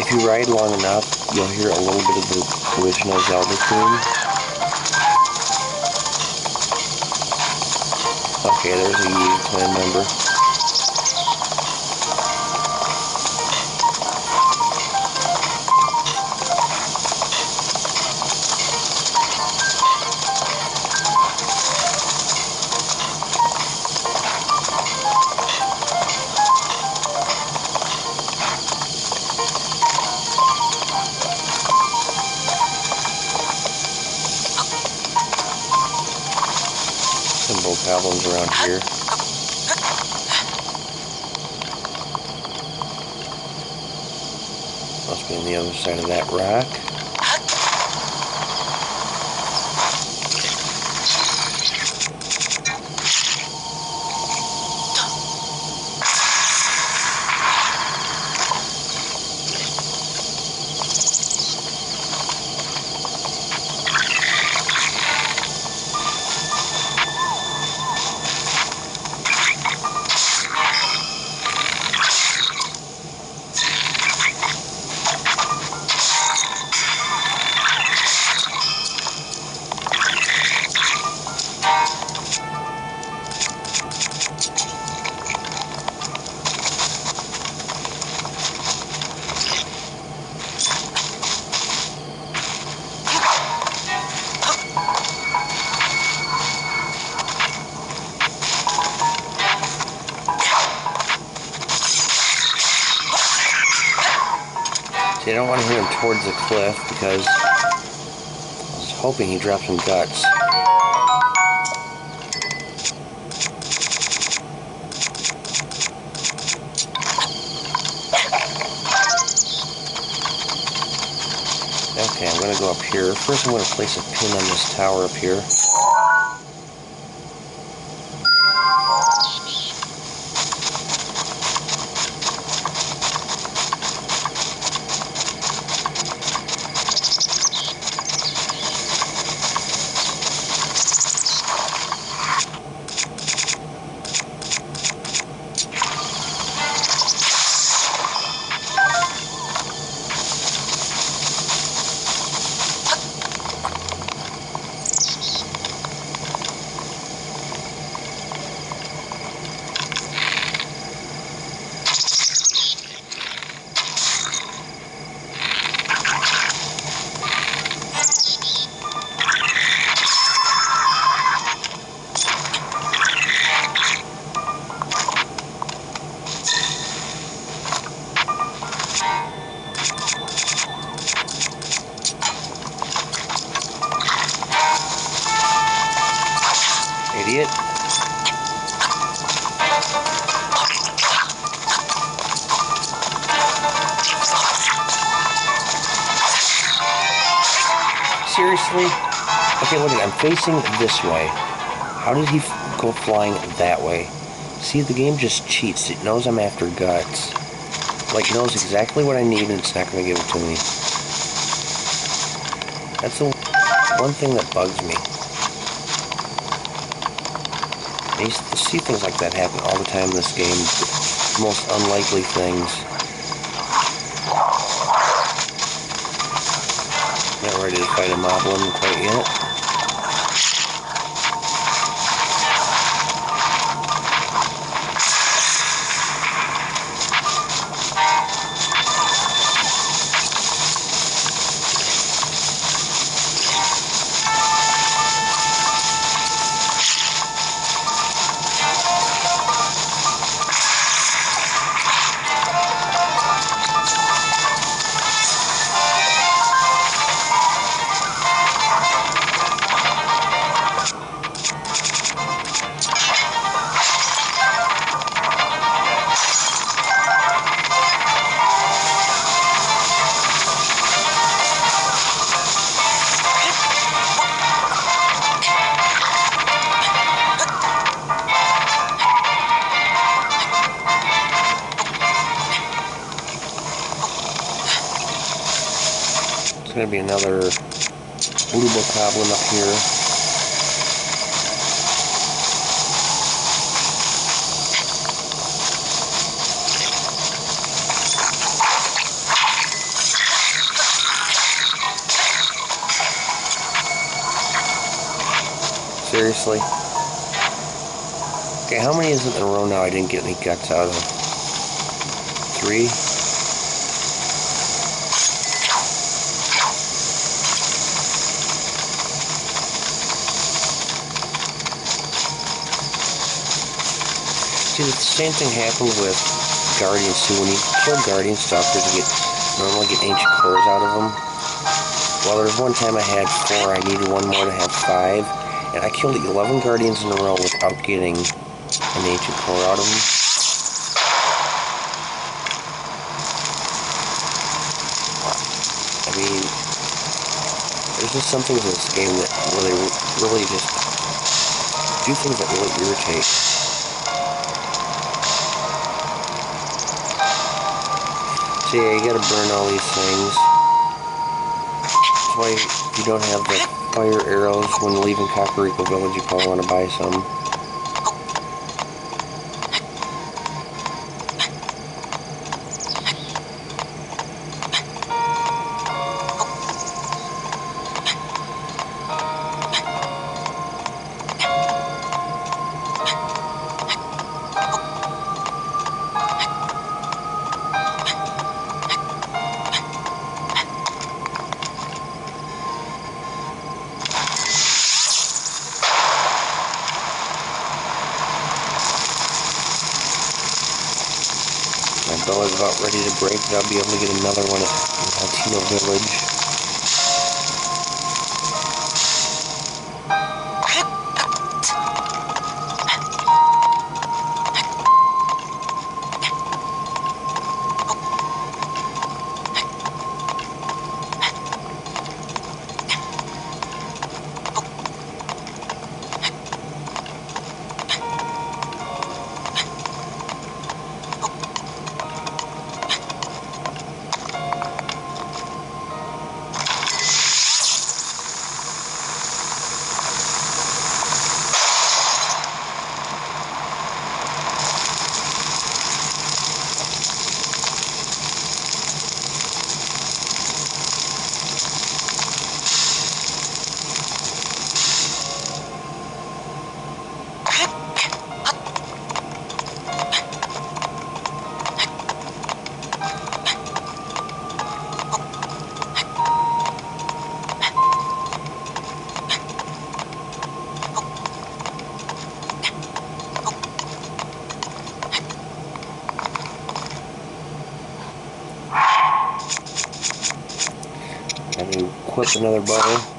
if you ride long enough, you'll hear a little bit of the original Zelda theme. Okay, there's a Yiga clan member. Some bokoblins around here. Must be on the other side of that rock. See, I don't want to hit him towards the cliff because I was hoping he dropped some guts. Okay, I'm going to go up here. First I'm going to place a pin on this tower up here. Idiot. Seriously? Okay, look at it. I'm facing this way. How did he go flying that way? See, the game just cheats. It knows I'm after guts. Like, knows exactly what I need and it's not going to give it to me. That's the one thing that bugs me. I used to see things like that happen all the time in this game. The most unlikely things. Not ready to fight a moblin quite yet. There's going to be another blue bokoblin up here. Seriously? Okay, how many is it in a row now I didn't get any guts out of? 3? See, the same thing happened with Guardians too. When you kill Guardian Stalkers, you normally get ancient cores out of them. Well, there was one time I had 4, I needed one more to have 5, and I killed 11 Guardians in a row without getting an ancient core out of them. I mean, there's just some things in this game that really, really just do things that really irritate. See, you gotta burn all these things. That's why if you don't have the fire arrows when leaving Kakariko Village, you probably want to buy some. bow is about ready to break, but I'll be able to get another one at Latino Village. Got to equip another bow.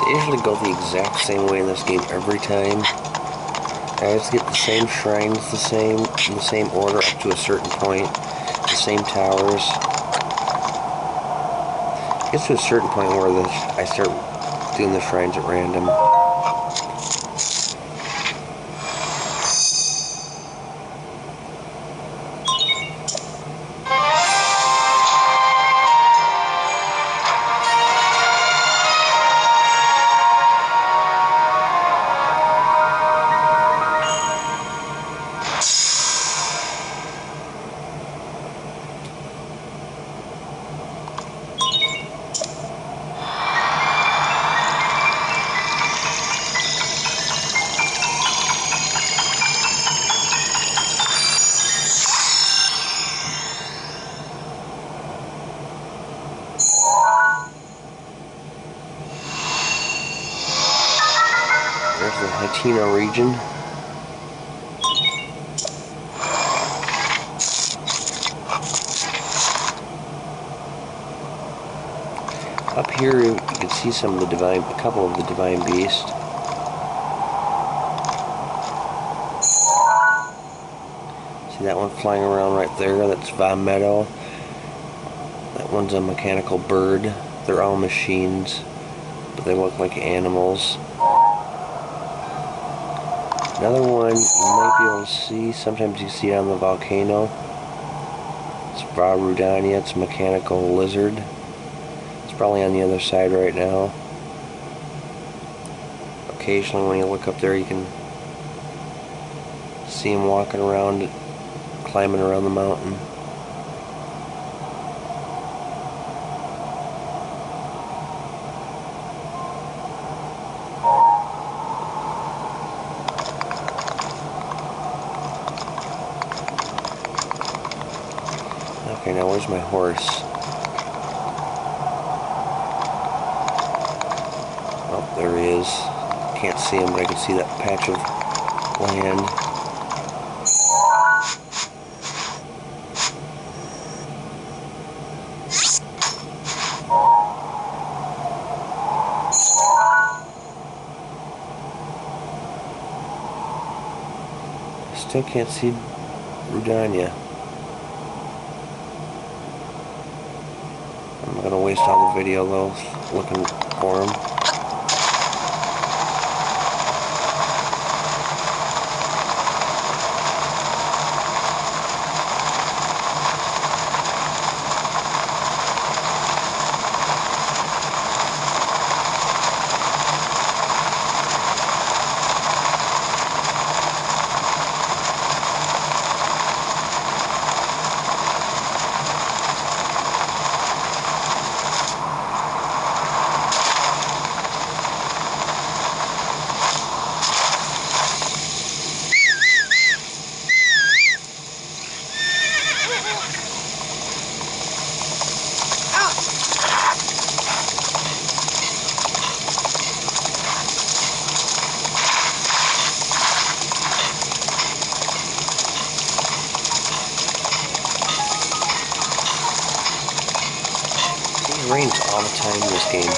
I usually go the exact same way in this game every time. I just get the same shrines, in the same order up to a certain point, the same towers. It gets to a certain point where I start doing the shrines at random. There's the Latino region. Up here you can see a couple of the divine beasts. See that one flying around right there? That's Meadow. That one's a mechanical bird. They're all machines, but they look like animals. Another one you might be able to see, sometimes you see it on the volcano. It's Rudania, it's a mechanical lizard. It's probably on the other side right now. Occasionally when you look up there you can see him walking around, climbing around the mountain. Okay, now where's my horse? Oh, there he is. Can't see him, but I can see that patch of land. Still can't see Rudania. I'm not gonna waste all the video though, looking for him. game.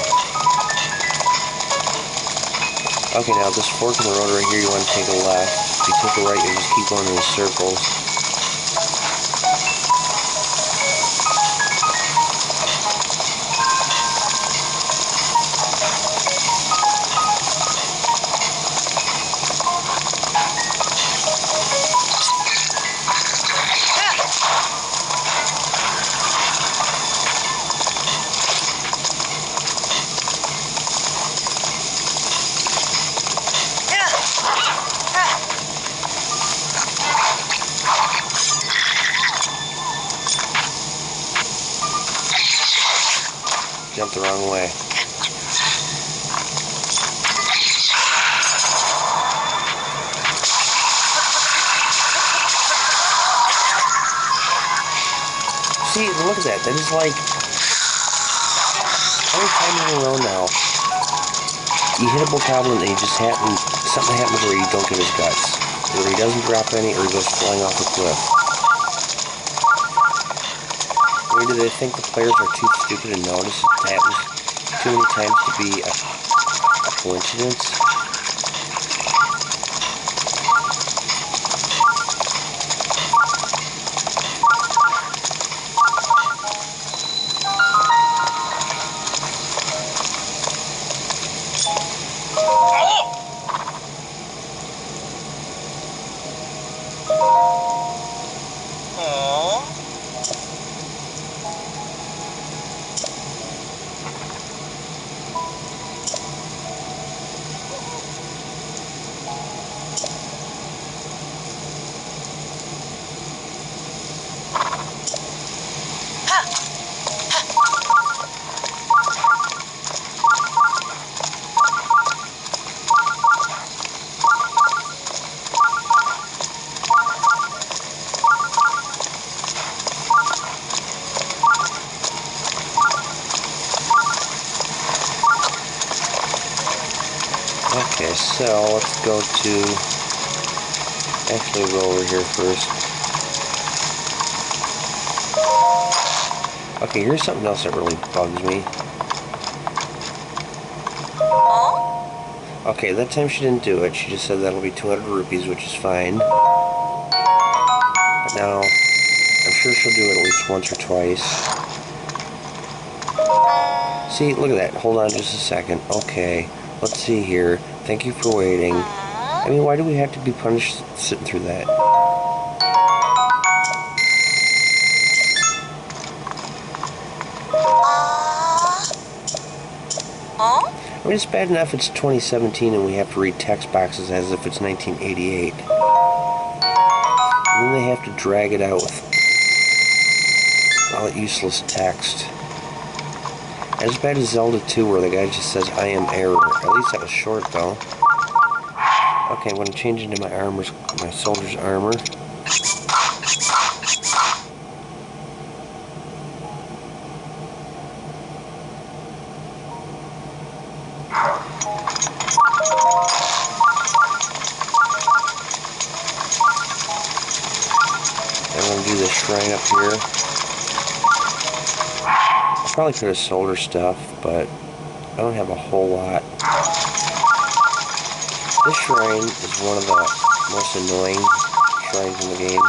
Okay, now this fork in the road right here, you want to take a left. If you take a right, you just keep going in circles. Jumped the wrong way. See, look at that. That is like every time in a row now. You hit a bokoblin and something happens where you don't get his guts. Either he doesn't drop any or he goes flying off a cliff. Or do they think the players are too stupid to notice it happens too many times to be a coincidence? Okay, so let's go to... Actually, we'll go over here first. Okay, here's something else that really bugs me. Okay, that time she didn't do it. She just said that'll be 200 rupees, which is fine. But now, I'm sure she'll do it at least once or twice. See, look at that. Hold on just a second. Okay, let's see here. Thank you for waiting. I mean, why do we have to be punished sitting through that? I mean, it's bad enough it's 2017 and we have to read text boxes as if it's 1988. And then they have to drag it out with all that useless text. As bad as Zelda 2 where the guy just says, I am error. At least that was short, though. Okay, I'm going to change into my soldier's armor. I'm going to do the shrine up here. I probably could have sold her stuff, but I don't have a whole lot. This shrine is one of the most annoying shrines in the game.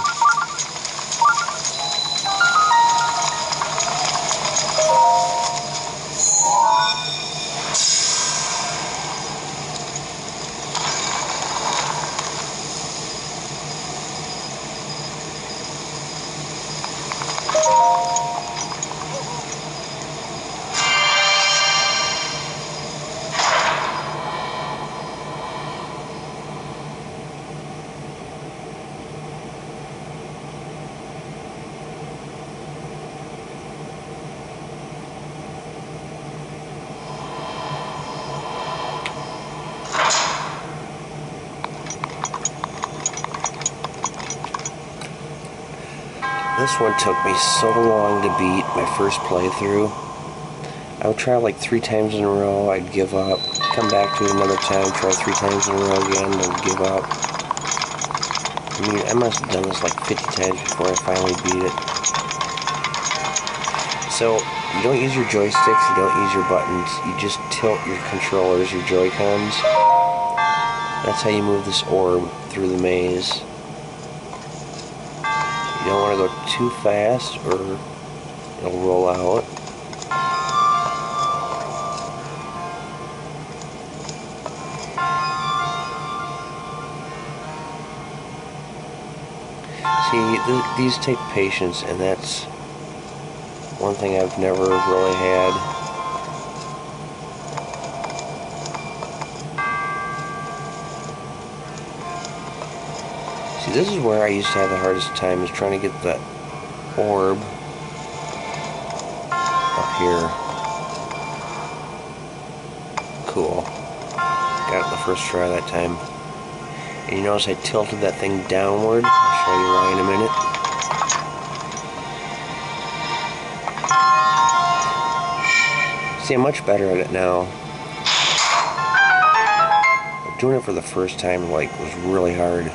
This one took me so long to beat my first playthrough. I would try like 3 times in a row, I'd give up, come back to it another time, try 3 times in a row again, then give up. I mean, I must have done this like 50 times before I finally beat it. So, you don't use your joysticks, you don't use your buttons, you just tilt your controllers, your Joy-Cons. That's how you move this orb through the maze. You don't want to go too fast or it'll roll out. See, these take patience, and that's one thing I've never really had. See, this is where I used to have the hardest time, is trying to get the orb up here. Cool. Got it the first try that time. And you notice I tilted that thing downward. I'll show you why in a minute. See, I'm much better at it now. Doing it for the first time, like, was really hard.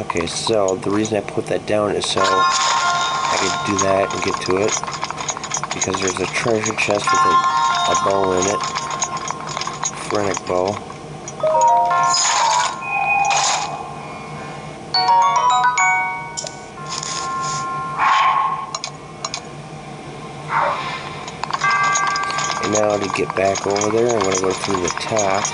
Okay, so the reason I put that down is so I could do that and get to it. Because there's a treasure chest with a bow in it. Phrenic bow. And now to get back over there, I'm going to go through the top.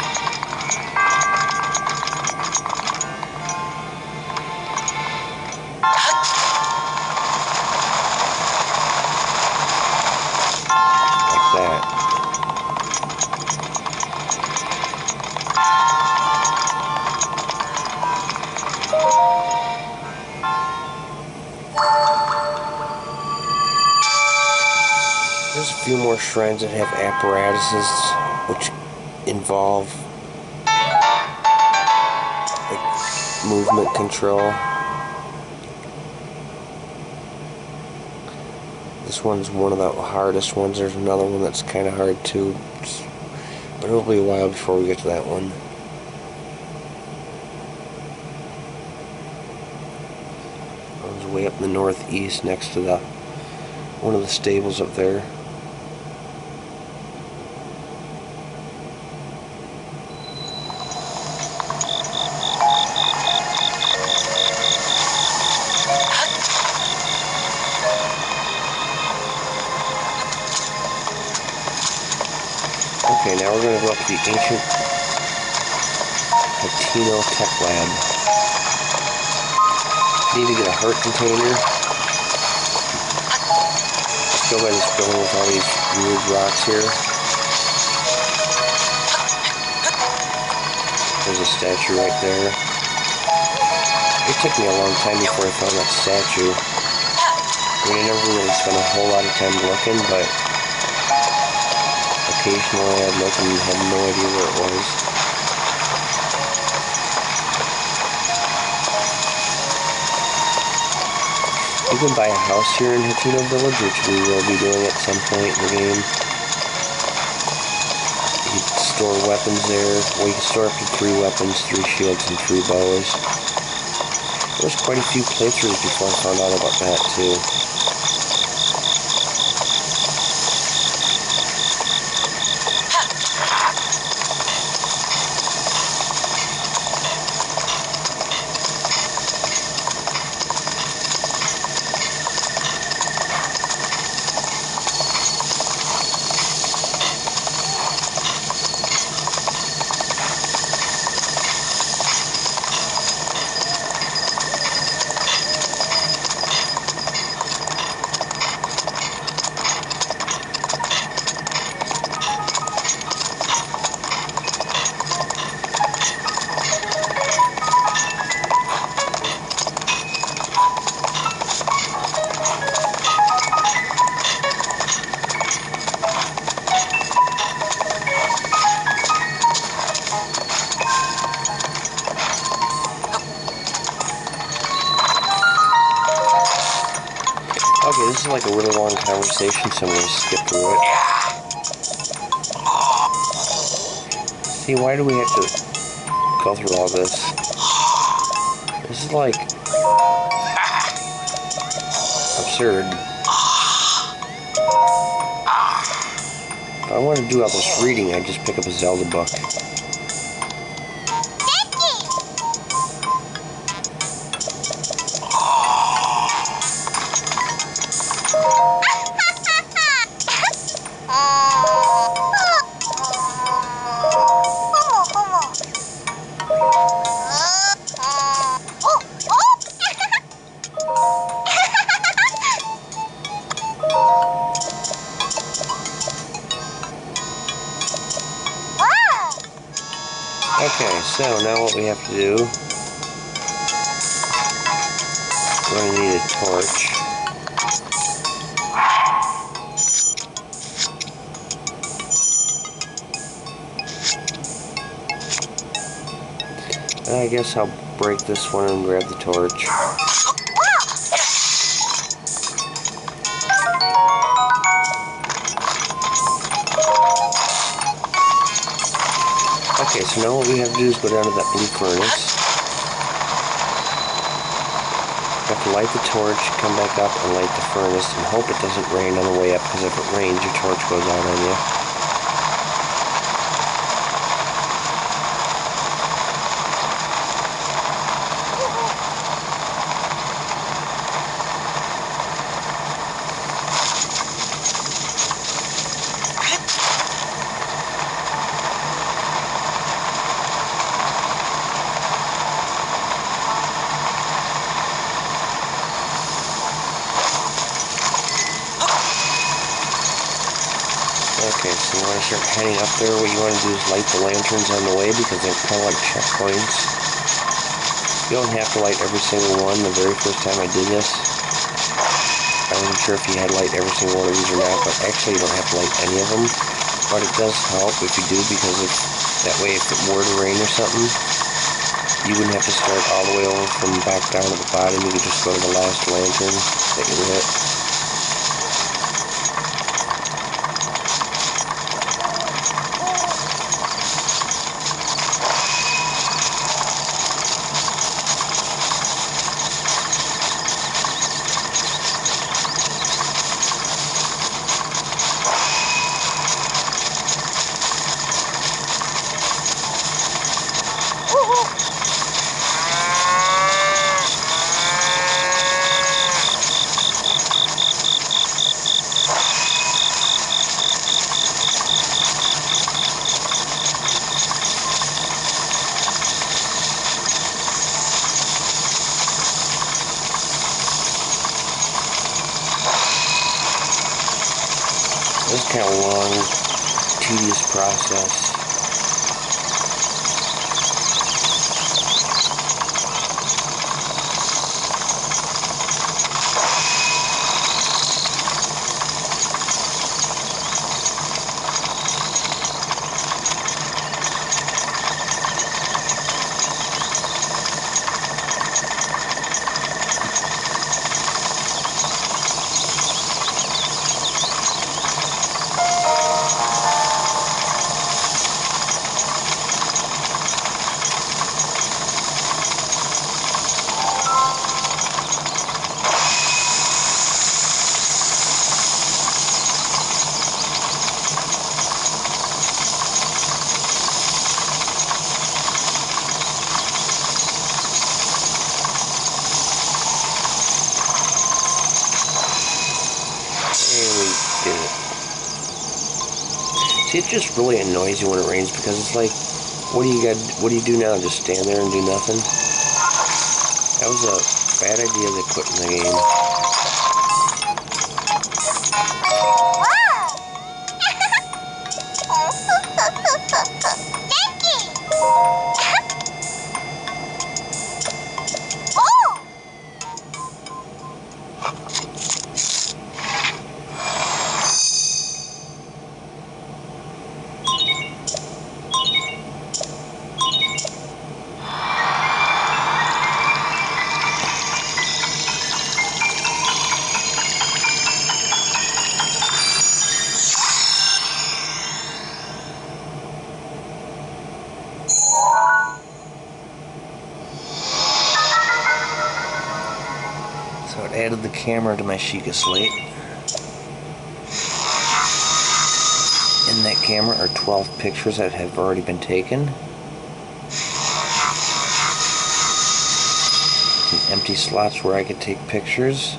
There's a few more shrines that have apparatuses which involve like movement control. This one's one of the hardest ones. There's another one that's kind of hard too, but it'll be a while before we get to that one. One's way up in the northeast next to the one of the stables up there. Okay, now we're going to go up to the ancient Hatino Tech Lab. Need to get a heart container. Let's go by this building with all these weird rocks here. There's a statue right there. It took me a long time before I found that statue. I mean, I never really spent a whole lot of time looking, but occasionally I'd look and had no idea where it was. You can buy a house here in Hatino Village, which we will be doing at some point in the game. You can store weapons there. Well, you can store up to 3 weapons, 3 shields, and 3 bows. There was quite a few playthroughs before I found out about that too. Okay, this is like a really long conversation, so I'm going to skip through it. See, why do we have to go through all this? This is like absurd. If I want to do all this reading, I just pick up a Zelda book. Okay, so now what we have to do, we're going to need a torch. And I guess I'll break this one and grab the torch. Okay, so now what we have to do is go down to that blue furnace. You have to light the torch, come back up and light the furnace, and hope it doesn't rain on the way up, because if it rains, your torch goes out on you. Okay, so you want to start heading up there. What you want to do is light the lanterns on the way, because they're kind of like checkpoints. You don't have to light every single one. The very first time I did this, I wasn't sure if you had to light every single one of these or not, but actually you don't have to light any of them. But it does help if you do, because if, that way if it were to rain or something, you wouldn't have to start all the way over from back down to the bottom. You could just go to the last lantern that you hit. This is kind of a long, tedious process. See, it just really annoys you when it rains, because it's like, what do you do now? Just stand there and do nothing? That was a bad idea they put in the game. added the camera to my Sheikah slate. In that camera are 12 pictures that have already been taken. Some empty slots where I could take pictures.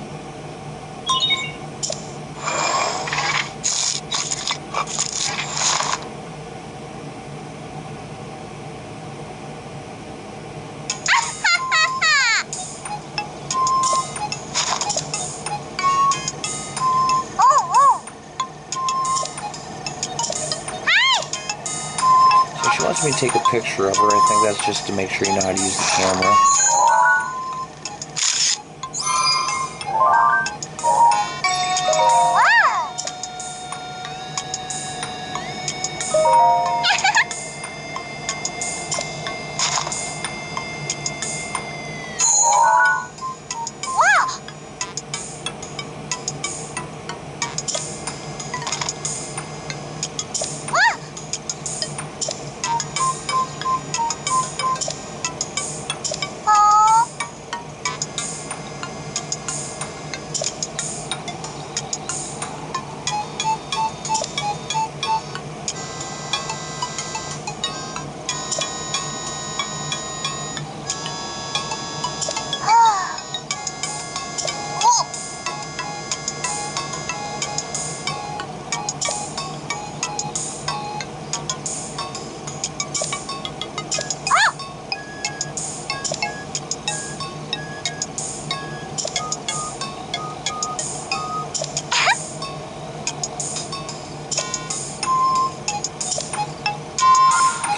She wants me to take a picture of her. I think that's just to make sure you know how to use the camera.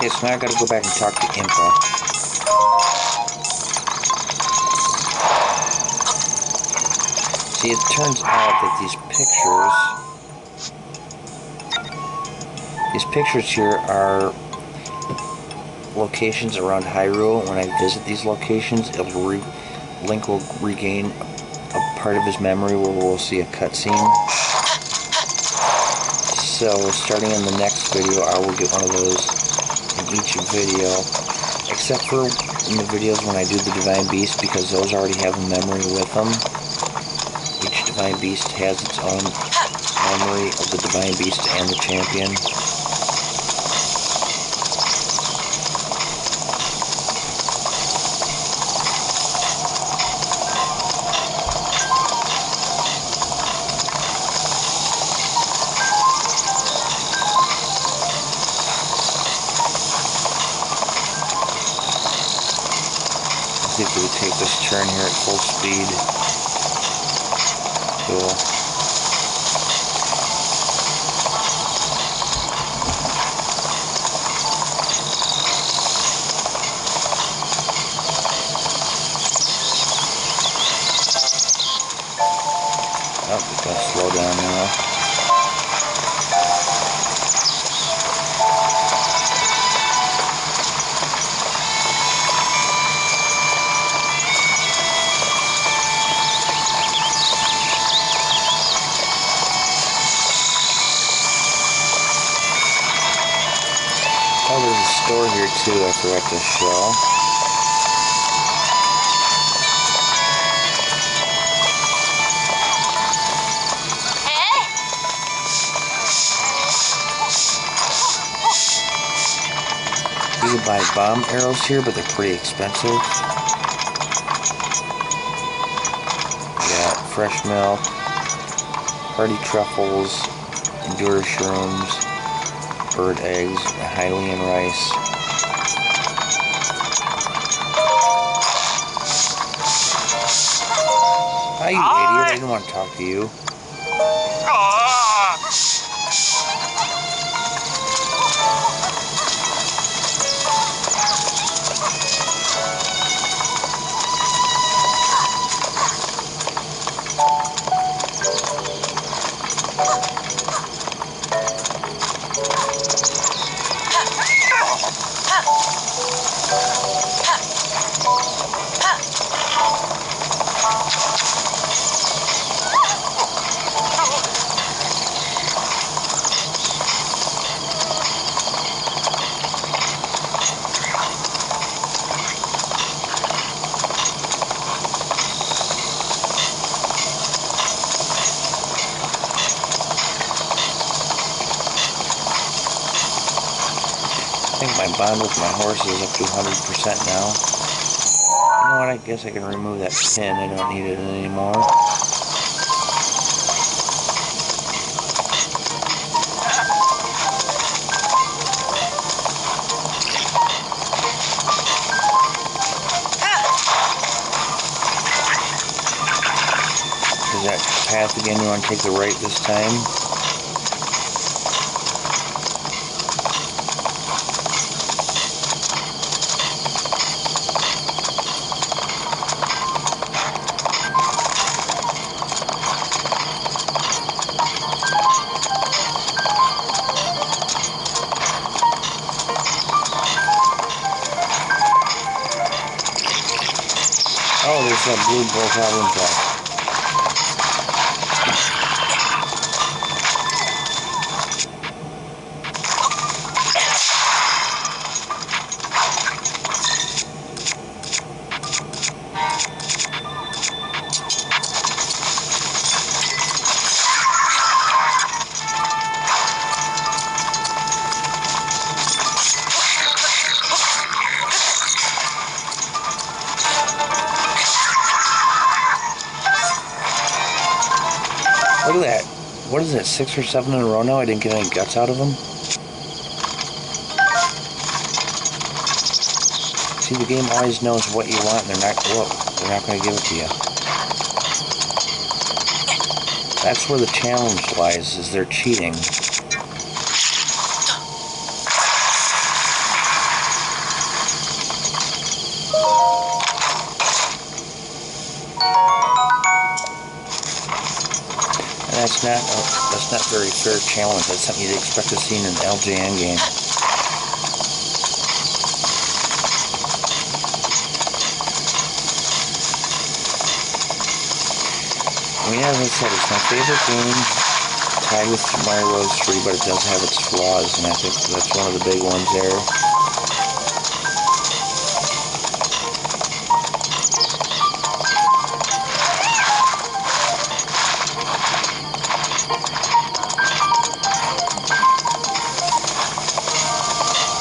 Okay, so now I gotta go back and talk to Impa. See, it turns out that these pictures here are locations around Hyrule. When I visit these locations, Link will regain a part of his memory where we'll see a cutscene. So, starting in the next video, I will get one of those in each video, except for in the videos when I do the Divine Beast, because those already have a memory with them. Each Divine Beast has its own memory of the Divine Beast and the champion. Let's see if we can take this turn here at full speed. Cool. Oh, we gotta slow down now. Oh, there's a store here too I forgot to show. You can buy bomb arrows here, but they're pretty expensive. You got fresh milk, hearty truffles, endure shrooms, bird eggs, Hylian rice. Hi, you idiot. I didn't want to talk to you. my bond with my horse is up to 100% now. You know what, I guess I can remove that pin. I don't need it anymore. Is that path again? You want to take the right this time? Oh, there's that blue bull problem pack. Look at that. What is it, 6 or 7 in a row now? I didn't get any guts out of them. See, the game always knows what you want, and they're not going to give it to you. That's where the challenge lies, is they're cheating. And that's not very fair challenge. That's something you'd expect to see in an LJN game. I mean, as I said, it's my favorite game, tied with Mario Bros. 3, but it does have its flaws, and I think that's one of the big ones there.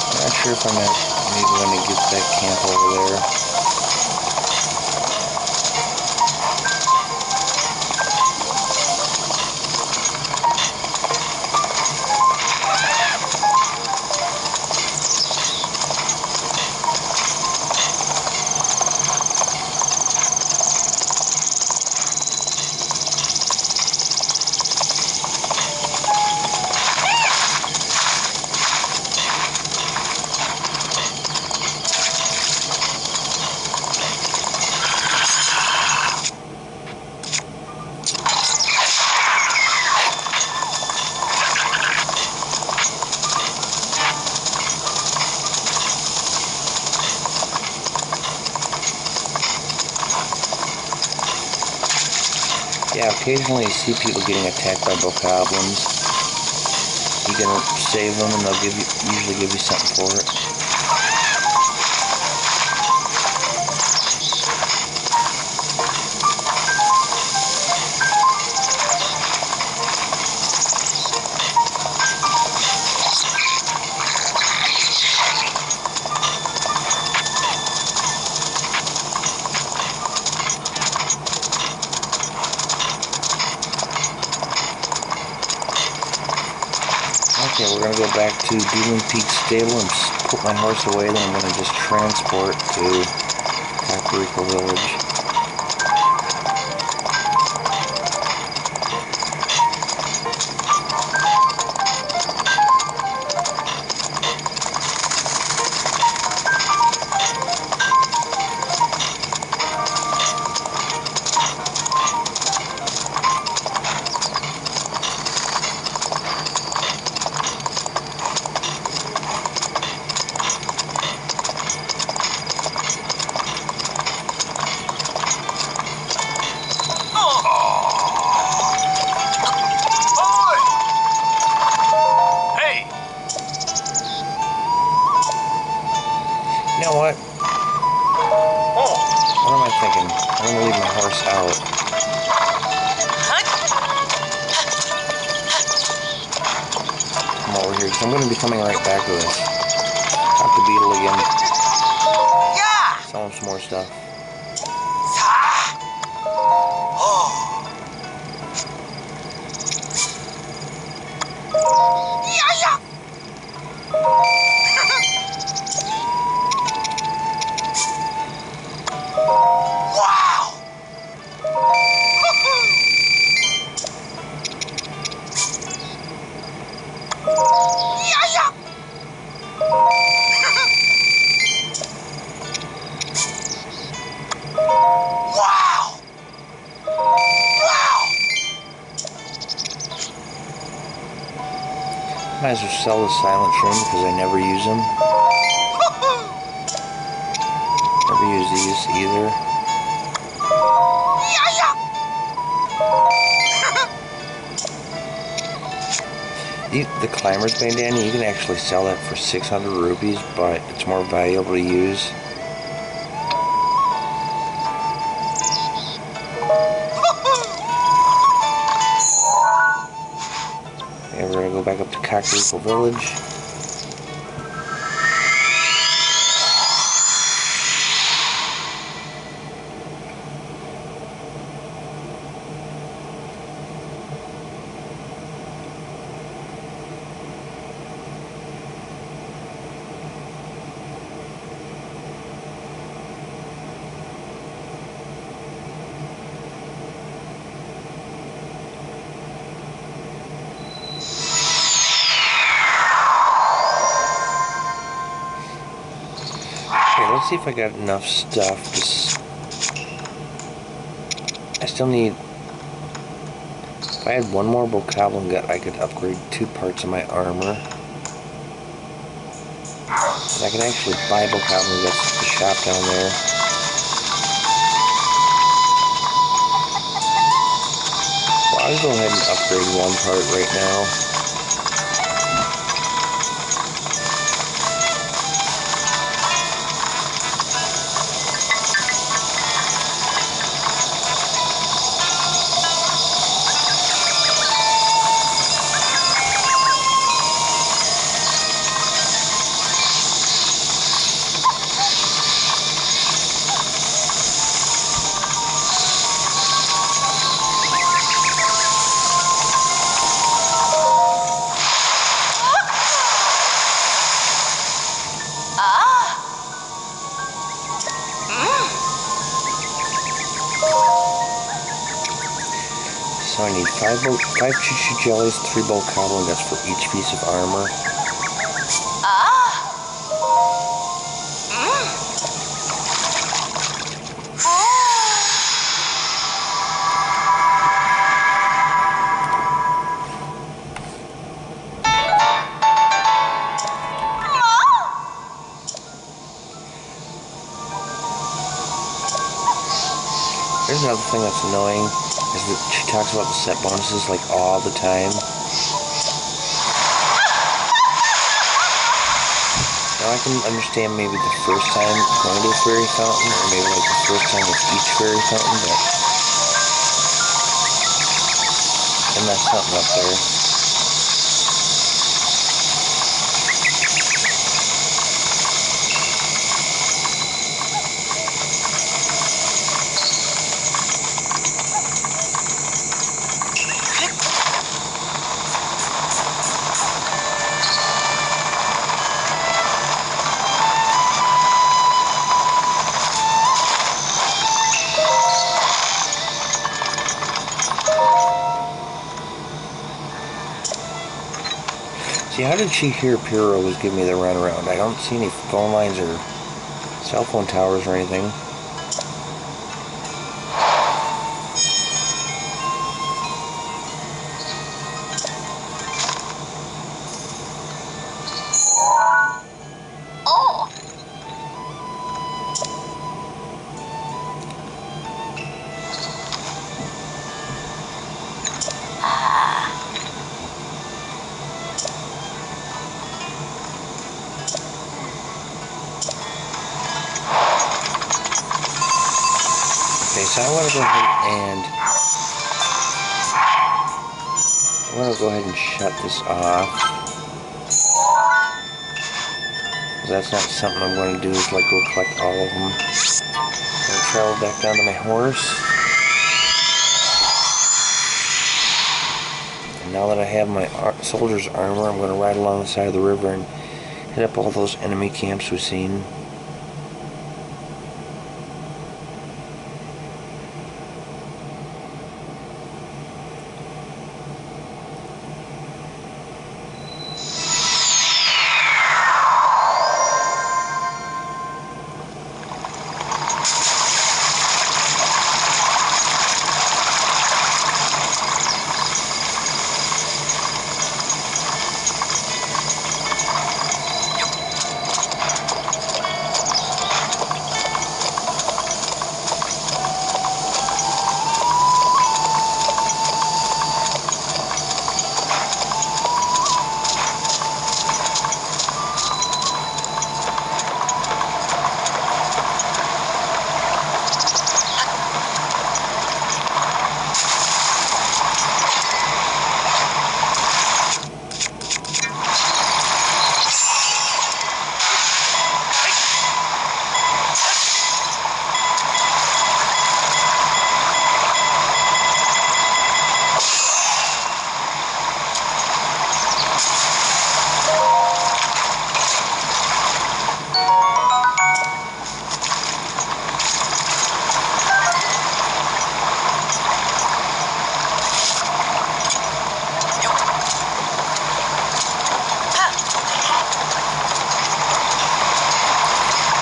I'm not sure if I'm maybe going to get that camp over there. Yeah, occasionally you see people getting attacked by bokoblins. You can save them and they'll usually give you something for it. Okay, we're going to go back to Dueling Peak Stable and put my horse away, then I'm going to just transport to Kakariko Village. You know what? What am I thinking? I'm going to leave my horse out. Come over here, because I'm going to be coming right back to this. Talk to the beetle again. Yeah. Sell him some more stuff. Oh. Yeah, yeah. Wow. Yeah, yeah. Wow. Wow. Might as well sell the silent shroom because I never use them. Never use these either. Yeah, yeah. The climber's bandana, you can actually sell that for 600 rupees, but it's more valuable to use. Okay, we're gonna go back up to Kakariko Village. Okay, let's see if I got enough stuff. I still need... If I had one more bokoblin gut, I could upgrade 2 parts of my armor. And I can actually buy bokoblin guts at the shop down there. Well, I'll go ahead and upgrade 1 part right now. So I need 5 choo-choo jellies, 3 bokoblin guts for each piece of armor. Here's another thing that's annoying, is that she talks about the set bonuses like all the time. Now I can understand maybe the first time going to a fairy fountain, or maybe like the first time with each fairy fountain, but then that's something up there. See, how did she hear Pyrrha was giving me the runaround? I don't see any phone lines or cell phone towers or anything. Okay, so I want to go ahead and shut this off. that's not something I'm going to do, is like go collect all of them. I'm going to travel back down to my horse. And now that I have my soldier's armor, I'm going to ride along the side of the river and hit up all those enemy camps we've seen.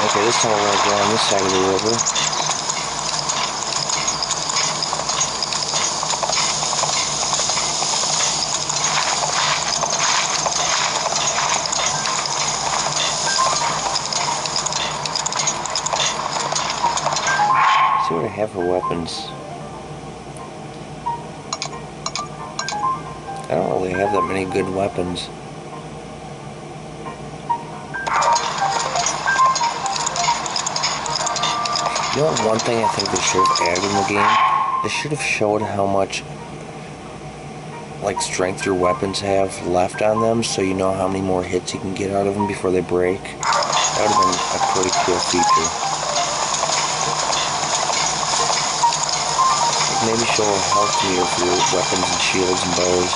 Okay, this time we're going to go on this side of the river. Let's see what I have for weapons. I don't really have that many good weapons. You know, one thing I think they should have added in the game? They should have showed how much, like, strength your weapons have left on them, so you know how many more hits you can get out of them before they break. That would have been a pretty cool feature. Like, maybe show a health meter for your weapons and shields and bows.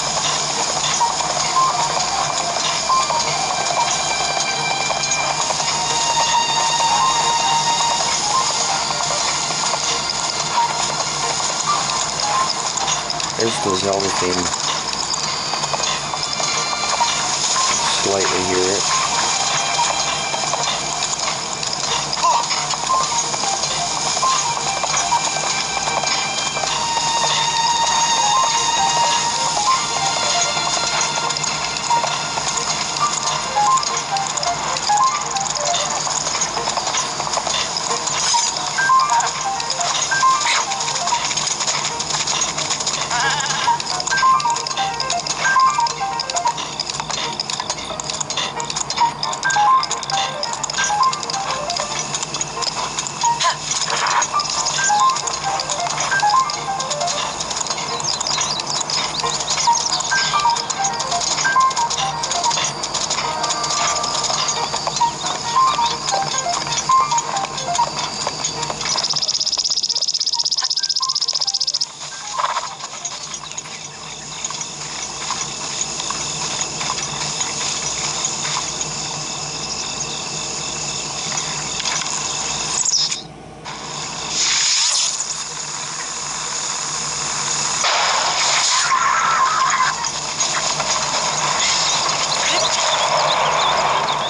There's the Zelda theme. Slightly hear it.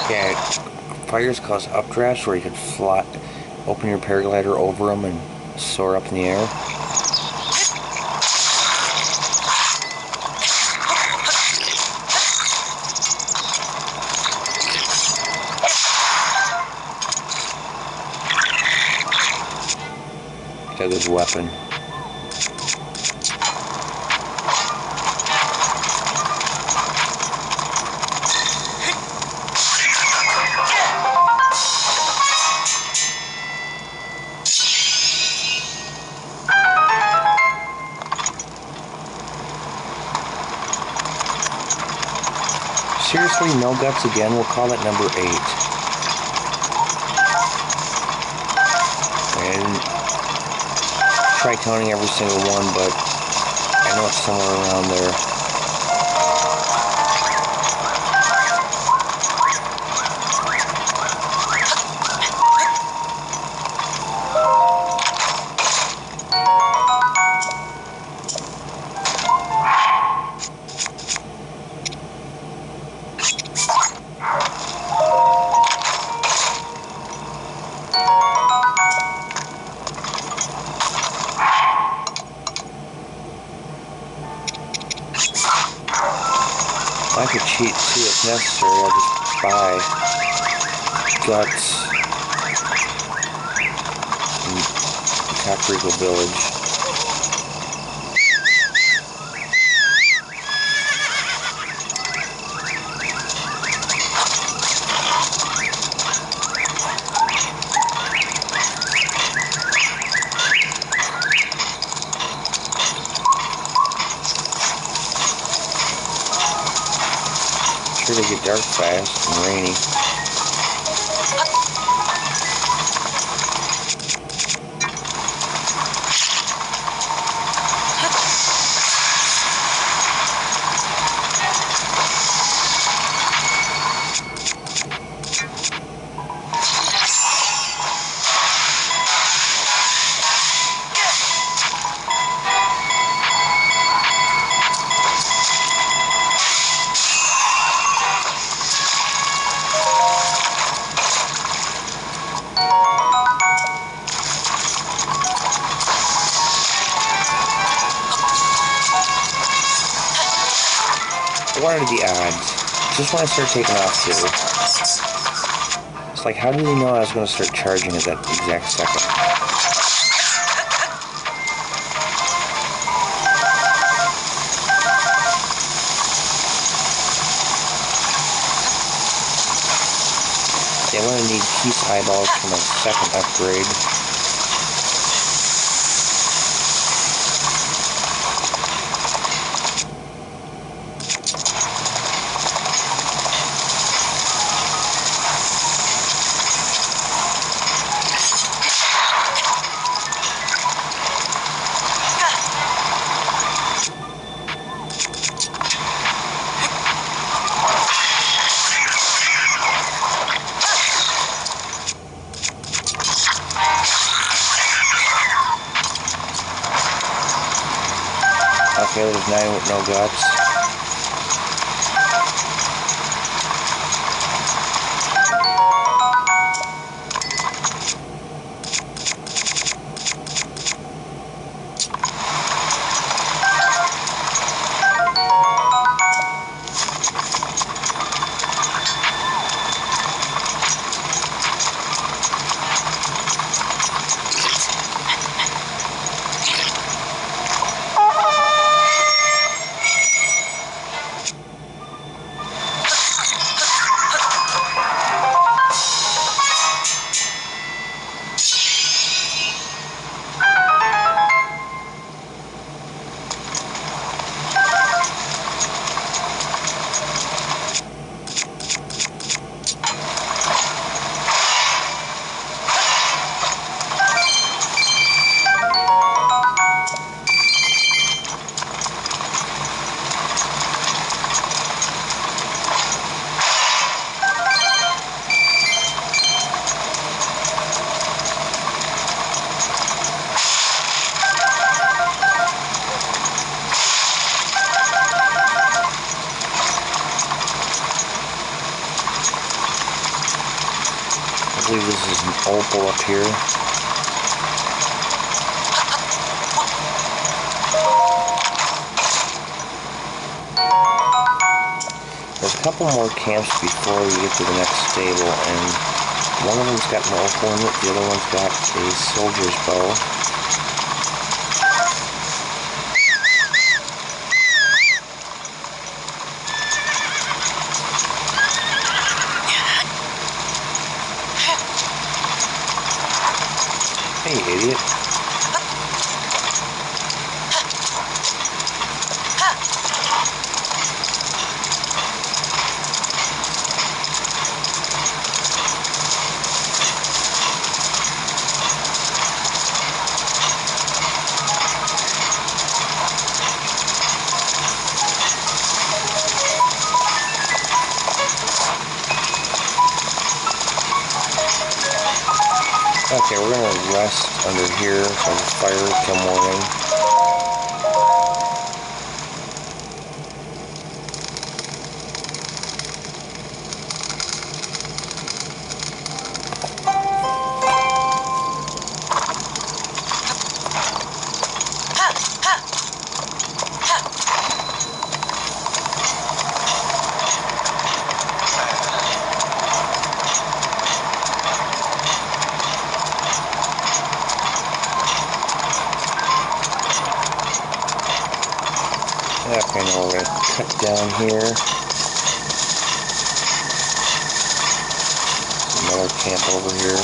Yeah, fires cause updrafts where you could fly, open your paraglider over them and soar up in the air. Got this weapon. Seriously, no guts again? We'll call it number 8. try counting every single one, but I know it's somewhere around there. I could cheat too if necessary. I'll just buy guts in Kakariko Village. Sure, they get dark fast and rainy. What are the odds? Just when I start taking off here. It's like, how do they know I was going to start charging at that exact second? Okay, I'm going to need Peace Eyeballs for my second upgrade. Okay, there's 9 with no guts. I believe this is an opal up here. There's a couple more camps before we get to the next stable, and one of them's got an opal in it, the other one's got a soldier's bow. Hey, idiot. Okay, we're gonna rest under here by the fire till morning. Okay, now we're going to cut down here. Another camp over here.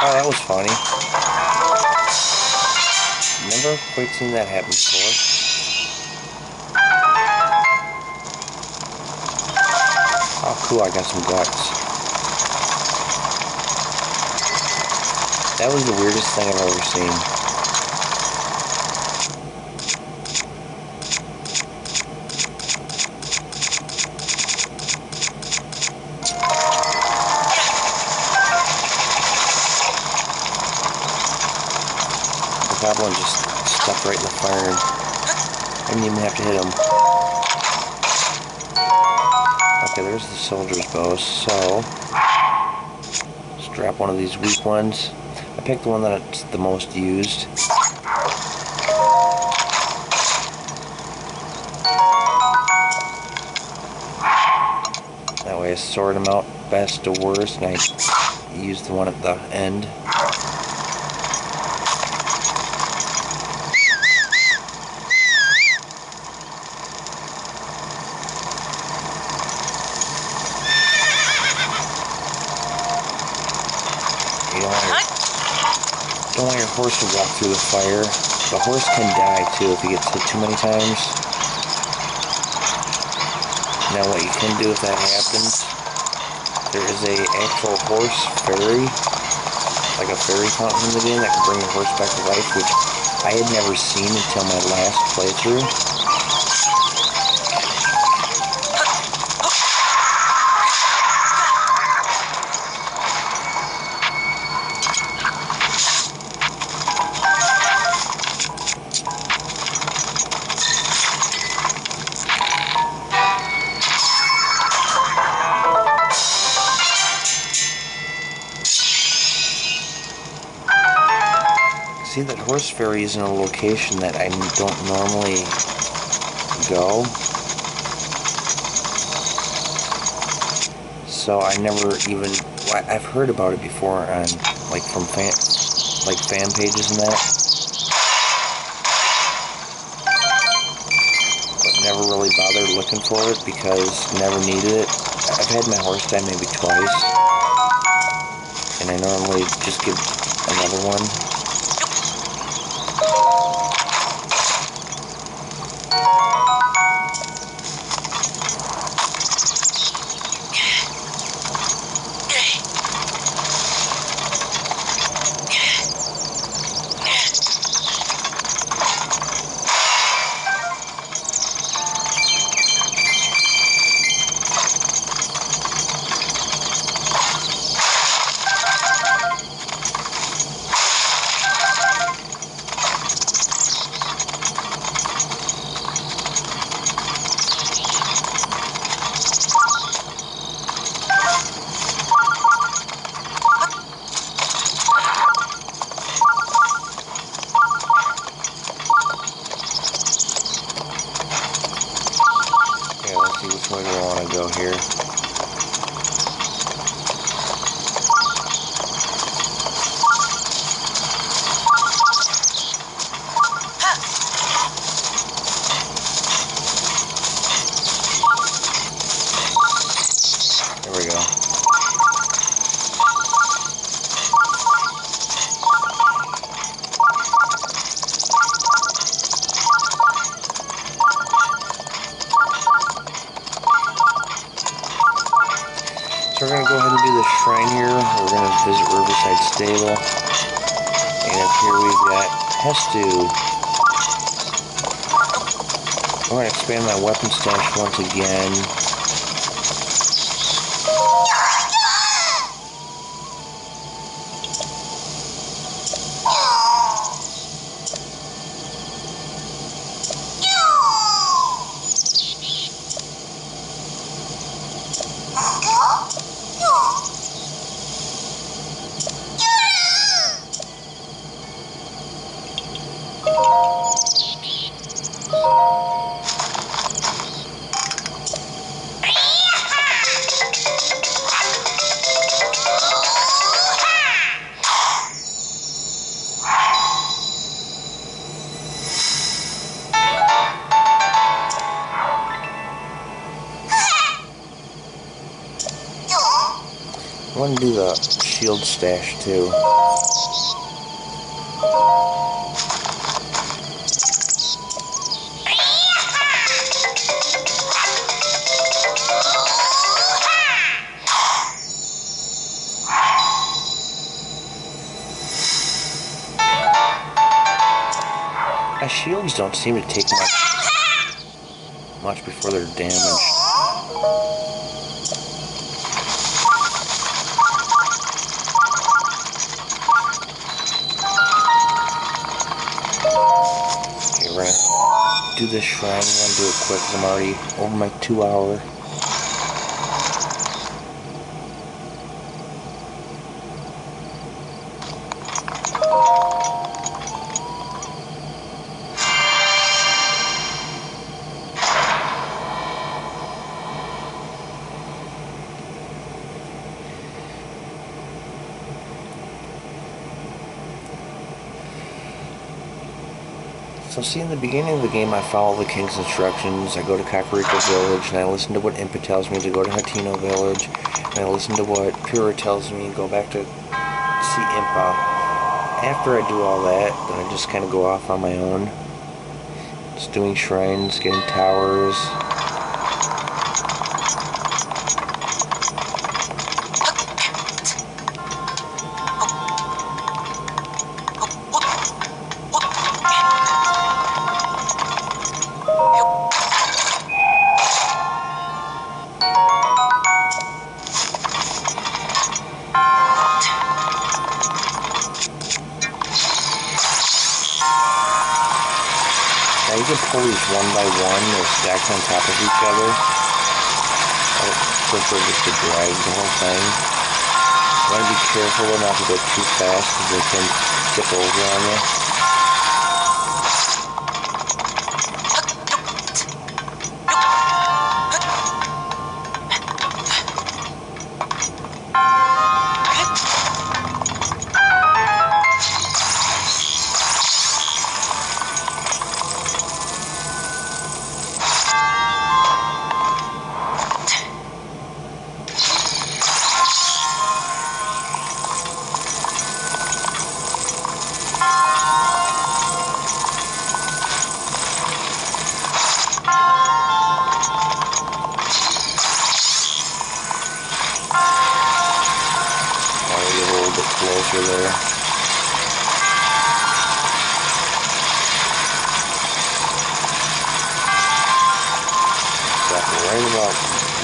Oh, that was funny. Never quite seen that happen before. Oh, cool, I got some guts. That was the weirdest thing I've ever seen. The goblin just stuck right in the fire and I didn't even have to hit him. Okay, there's the soldier's bow, so let's drop one of these weak ones. I picked the one that's the most used. That way I sort them out best to worst, and I use the one at the end. You don't want your horse to walk through the fire. The horse can die too if he gets hit too many times. Now what you can do if that happens, there is a actual horse fairy, like a fairy fountain in the game that can bring your horse back to life, which I had never seen until my last playthrough. See, that horse fairy is in a location that I don't normally go. So I never even, I've heard about it before on, like, from fan pages and that. But never really bothered looking for it because never needed it. I've had my horse die maybe twice. And I normally just give another one. See which way do I want to go here. There we go. So we're going to go ahead and do the shrine here. We're going to visit Riverside Stable. And up here we've got Hestu. I'm going to expand my weapon stash once again. I want to do the shield stash too. My shields don't seem to take much before they're damaged. Okay, we're gonna do this shrine. I'm gonna do it quick because I'm already over my 2 hour. So see, in the beginning of the game, I follow the king's instructions. I go to Kakariko Village, and I listen to what Impa tells me to go to Hatino Village, and I listen to what Pyrrha tells me, go back to see Impa. After I do all that, then I just kind of go off on my own. Just doing shrines, getting towers. Now you can pull these one by one, they're stacked on top of each other. I prefer just to drag the whole thing. You want to be careful not to go too fast because they can tip over on you. Closer there. Stop right about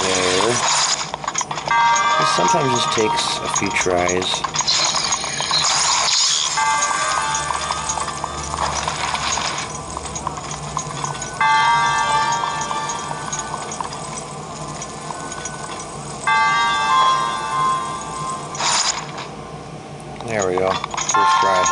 there. This sometimes just takes a few tries. There we go. First try.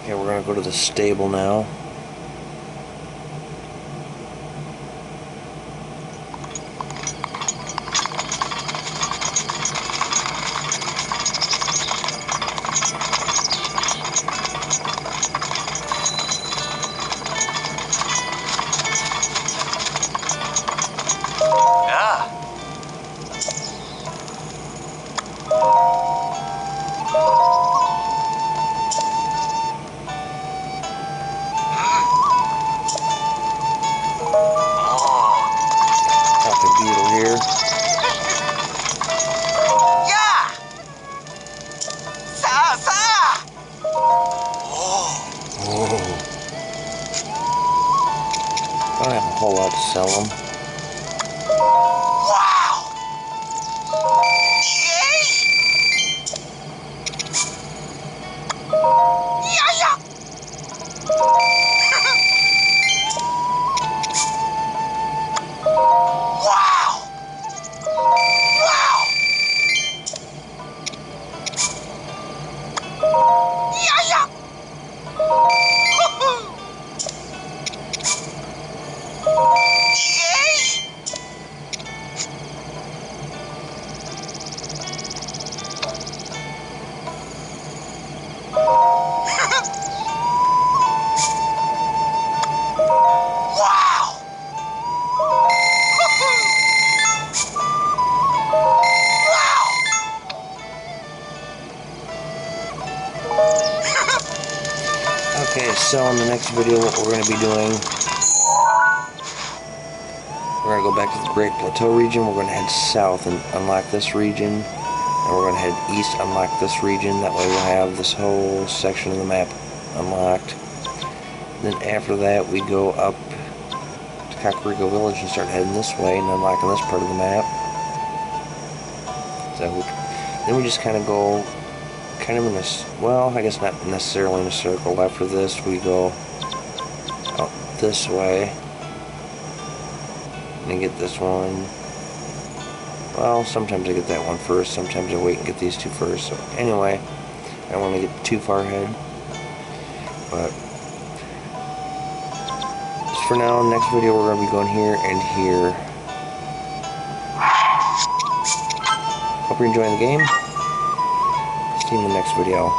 Okay, we're gonna go to the stable now. Talking beetle here. Yeah! Sa! Oh! Oh. I don't have a whole lot to sell them. Wow! Yay! Yeah! Wow! Wow! Yeah! Yay! Wow! Wow! Okay, so in the next video, what we're going to be doing, we're going to go back to the Great Plateau region. We're going to head south and unlock this region, and we're going to head east, unlock this region. That way we'll have this whole section of the map unlocked. Then after that, we go up to Kakariko Village and start heading this way and unlocking this part of the map. So then we just kind of go kind of in this, well, I guess not necessarily in a circle. After this, we go out this way and get this one. Well, sometimes I get that one first, sometimes I wait and get these two first. So anyway, I don't want to get too far ahead. But just for now, next video we're going to be going here and here. Hope you're enjoying the game. See you in the next video.